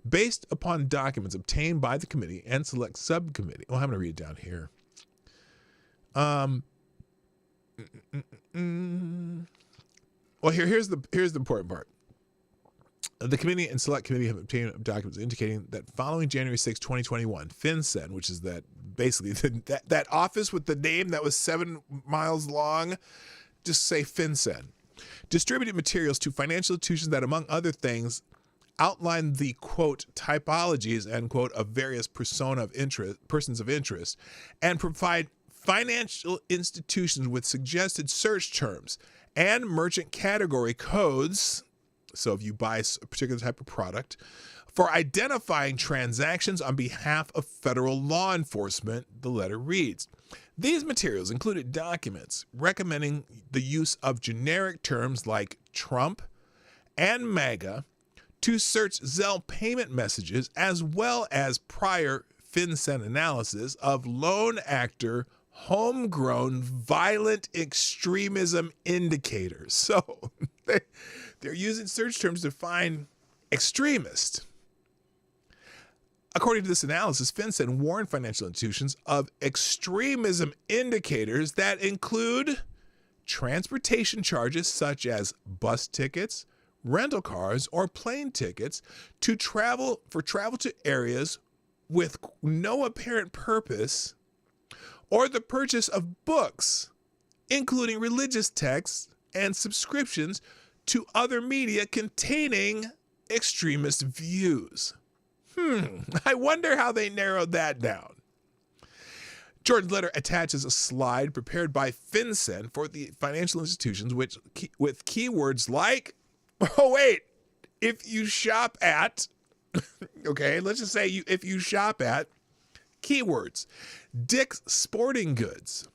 based upon documents obtained by the committee and select subcommittee. Well, I'm going to read it down here. Well, here's the important part. The committee and select committee have obtained documents indicating that following January 6, 2021, FinCEN, which is that basically that office with the name that was 7 miles long, just say FinCEN, distributed materials to financial institutions that, among other things, outline the, quote, typologies, end quote, of various persons of interest, and provide financial institutions with suggested search terms and merchant category codes. So if you buy a particular type of product, for identifying transactions on behalf of federal law enforcement, the letter reads. These materials included documents recommending the use of generic terms like Trump and MAGA to search Zelle payment messages, as well as prior FinCEN analysis of lone actor homegrown violent extremism indicators. So they're using search terms to find extremist. According to this analysis, FinCEN warned financial institutions of extremism indicators that include transportation charges such as bus tickets, rental cars, or plane tickets to travel to areas with no apparent purpose, or the purchase of books, including religious texts and subscriptions to other media containing extremist views. I wonder how they narrowed that down. Jordan's letter attaches a slide prepared by FinCEN for the financial institutions with keywords like, if you shop at, okay, let's just say if you shop at, keywords, Dick's Sporting Goods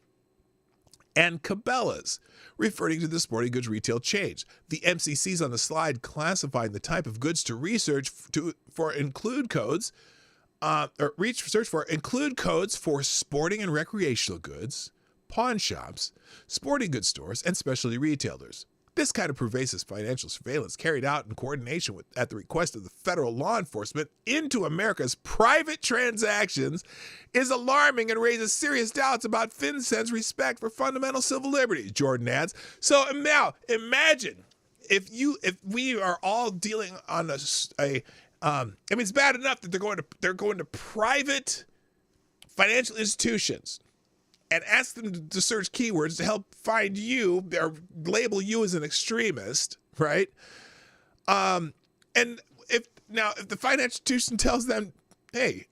and Cabela's, referring to the sporting goods retail chains. The MCCs on the slide classifying the type of goods to research for include codes, include codes for sporting and recreational goods, pawn shops, sporting goods stores, and specialty retailers. This kind of pervasive financial surveillance carried out in coordination at the request of the federal law enforcement into America's private transactions is alarming and raises serious doubts about FinCEN's respect for fundamental civil liberties, Jordan adds. So now imagine if we are all dealing on it's bad enough that they're going to private financial institutions and ask them to search keywords to help find you or label you as an extremist, right? And if the financial institution tells them, hey,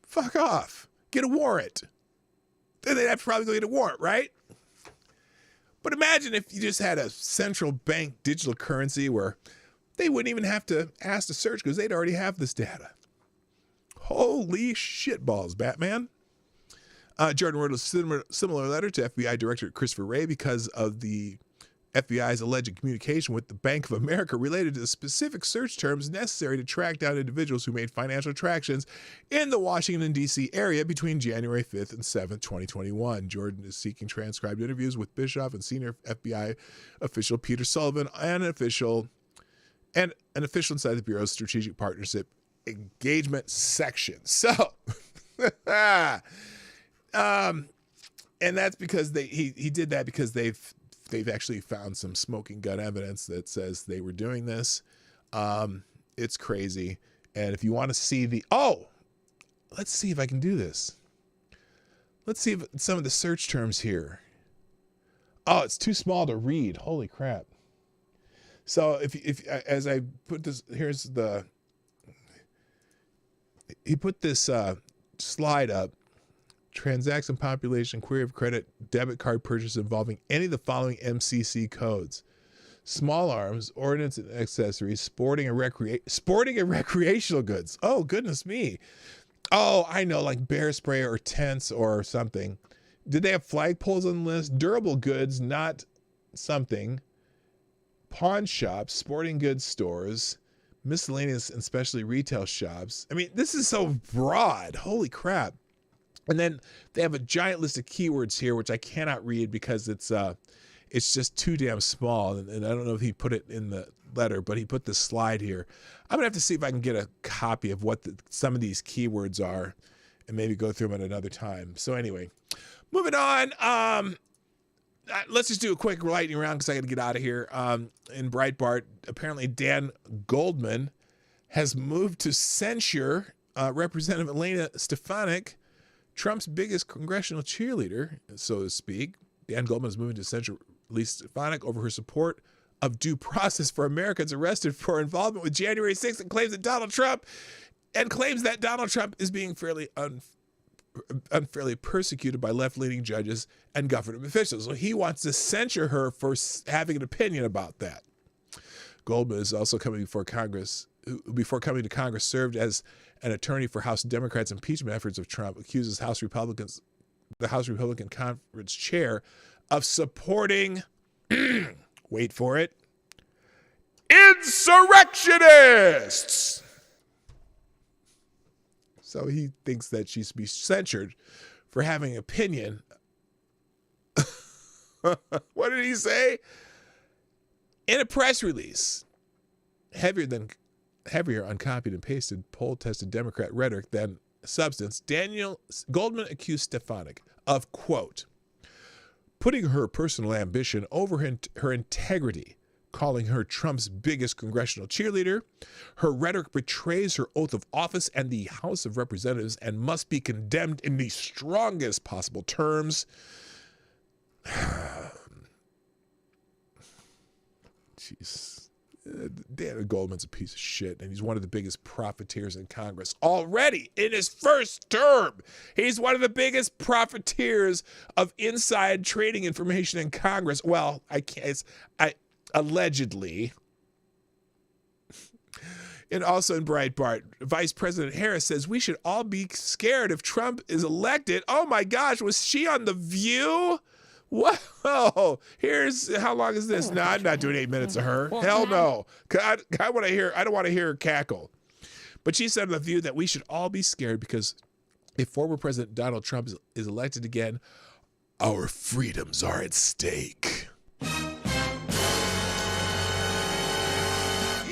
fuck off, get a warrant, then they'd have to probably go get a warrant, right? But imagine if you just had a central bank digital currency where they wouldn't even have to ask to search because they'd already have this data. Holy shitballs, Batman. Jordan wrote a similar letter to FBI Director Christopher Wray because of the FBI's alleged communication with the Bank of America related to the specific search terms necessary to track down individuals who made financial transactions in the Washington, D.C. area between January 5th and 7th, 2021. Jordan is seeking transcribed interviews with Bischoff and senior FBI official Peter Sullivan and an official inside the Bureau's Strategic Partnership Engagement section. So, and that's because he did that because they've actually found some smoking gun evidence that says they were doing this. It's crazy. And if you want to see let's see if I can do this. Let's see if some of the search terms here. Oh, it's too small to read. Holy crap. So if as I put this, he put this slide up. Transaction population, query of credit, debit card purchase involving any of the following MCC codes: small arms, ordnance and accessories, sporting and recreational goods. Oh, goodness me. Oh, I know, like bear spray or tents or something. Did they have flagpoles on the list? Durable goods, not something. Pawn shops, sporting goods stores, miscellaneous and specialty retail shops. I mean, this is so broad. Holy crap. And then they have a giant list of keywords here, which I cannot read because it's It's just too damn small, and I don't know if he put it in the letter, but he put this slide here. I'm gonna have to see if I can get a copy of what some of these keywords are, and maybe go through them at another time. So anyway, moving on. Let's just do a quick lightning round because I got to get out of here. In Breitbart, apparently Dan Goldman has moved to censure Representative Elena Stefanik, Trump's biggest congressional cheerleader, so to speak. Dan Goldman is moving to censure Elena Stefanik over her support of due process for Americans arrested for involvement with January 6th, and claims that Donald Trump is being unfairly persecuted by left-leaning judges and government officials. So he wants to censure her for having an opinion about that. Goldman is also coming before Congress. Before coming to Congress, served as an attorney for House Democrats' impeachment efforts of Trump, accuses the House Republican Conference chair of supporting, wait for it, insurrectionists. So he thinks that she should be censured for having an opinion. What did he say? In a press release, heavier on copied and pasted, poll-tested Democrat rhetoric than substance, Daniel Goldman accused Stefanik of, quote, putting her personal ambition over her integrity, calling her Trump's biggest congressional cheerleader. Her rhetoric betrays her oath of office and the House of Representatives and must be condemned in the strongest possible terms. Jeez. Dan Goldman's a piece of shit, and he's one of the biggest profiteers in Congress already in his first term. He's one of the biggest profiteers of inside trading information in Congress. Well, allegedly. And also in Breitbart, Vice President Harris says we should all be scared if Trump is elected. Oh my gosh, was she on The View? Whoa, how long is this? No, I'm not doing 8 minutes of her. Hell no. I don't want to hear her cackle. But she said on The View that we should all be scared because if former President Donald Trump is elected again, our freedoms are at stake.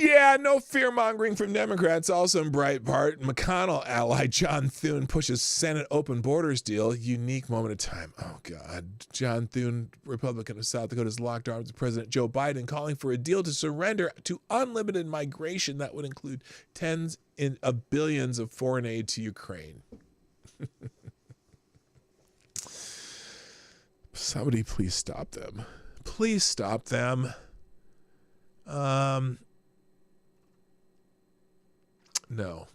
Yeah, no fear-mongering from Democrats. Also in Breitbart, McConnell ally John Thune pushes Senate open borders deal. Unique moment of time. Oh, God. John Thune, Republican of South Dakota, has locked arms with President Joe Biden, calling for a deal to surrender to unlimited migration that would include tens of billions of foreign aid to Ukraine. Somebody please stop them. Please stop them. No.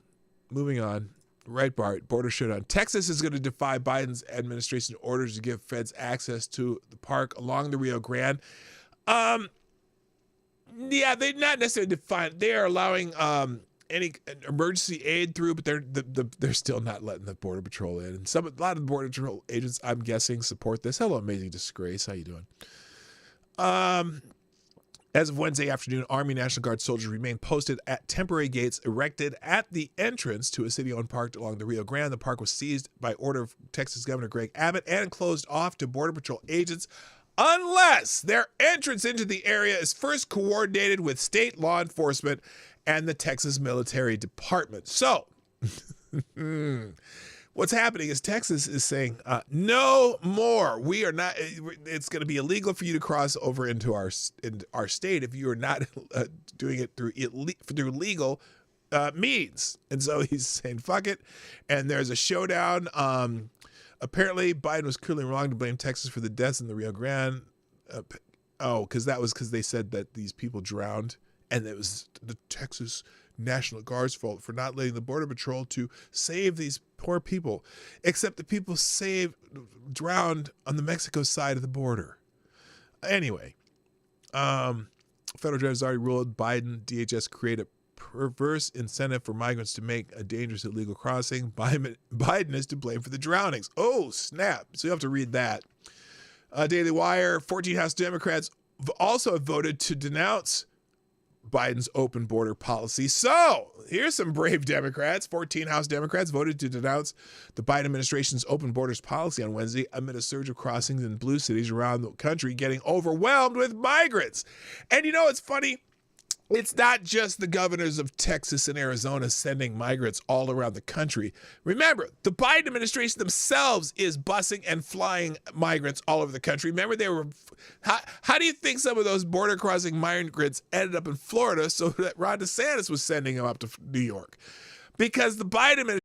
Moving on. Breitbart, border showdown. Texas is going to defy Biden's administration orders to give feds access to the park along the Rio Grande. Yeah, they're not necessarily defying. They are allowing any emergency aid through, but they're still not letting the Border Patrol in. And a lot of the Border Patrol agents, I'm guessing, support this. Hello, Amazing Disgrace. How you doing? As of Wednesday afternoon, Army National Guard soldiers remain posted at temporary gates erected at the entrance to a city-owned park along the Rio Grande. The park was seized by order of Texas Governor Greg Abbott and closed off to Border Patrol agents unless their entrance into the area is first coordinated with state law enforcement and the Texas Military Department. So, what's happening is Texas is saying, no more. We are not. It's going to be illegal for you to cross over into our state if you are not doing it through legal means. And so he's saying, fuck it. And there's a showdown. Apparently, Biden was clearly wrong to blame Texas for the deaths in the Rio Grande. Because they said that these people drowned, and it was the Texas National Guard's fault for not letting the Border Patrol to save these poor people, except the people drowned on the Mexico side of the border. Anyway, federal judge has already ruled Biden DHS create a perverse incentive for migrants to make a dangerous illegal crossing. Biden is to blame for the drownings. Oh, snap. So you have to read that. Daily Wire, 14 House Democrats also have voted to denounce Biden's open border policy. So here's some brave Democrats. 14 House Democrats voted to denounce the Biden administration's open borders policy on Wednesday amid a surge of crossings in blue cities around the country getting overwhelmed with migrants. And you know, it's funny. It's not just the governors of Texas and Arizona sending migrants all around the country. Remember, the Biden administration themselves is busing and flying migrants all over the country. Remember, they were. How do you think some of those border crossing migrants ended up in Florida so that Ron DeSantis was sending them up to New York? Because the Biden administration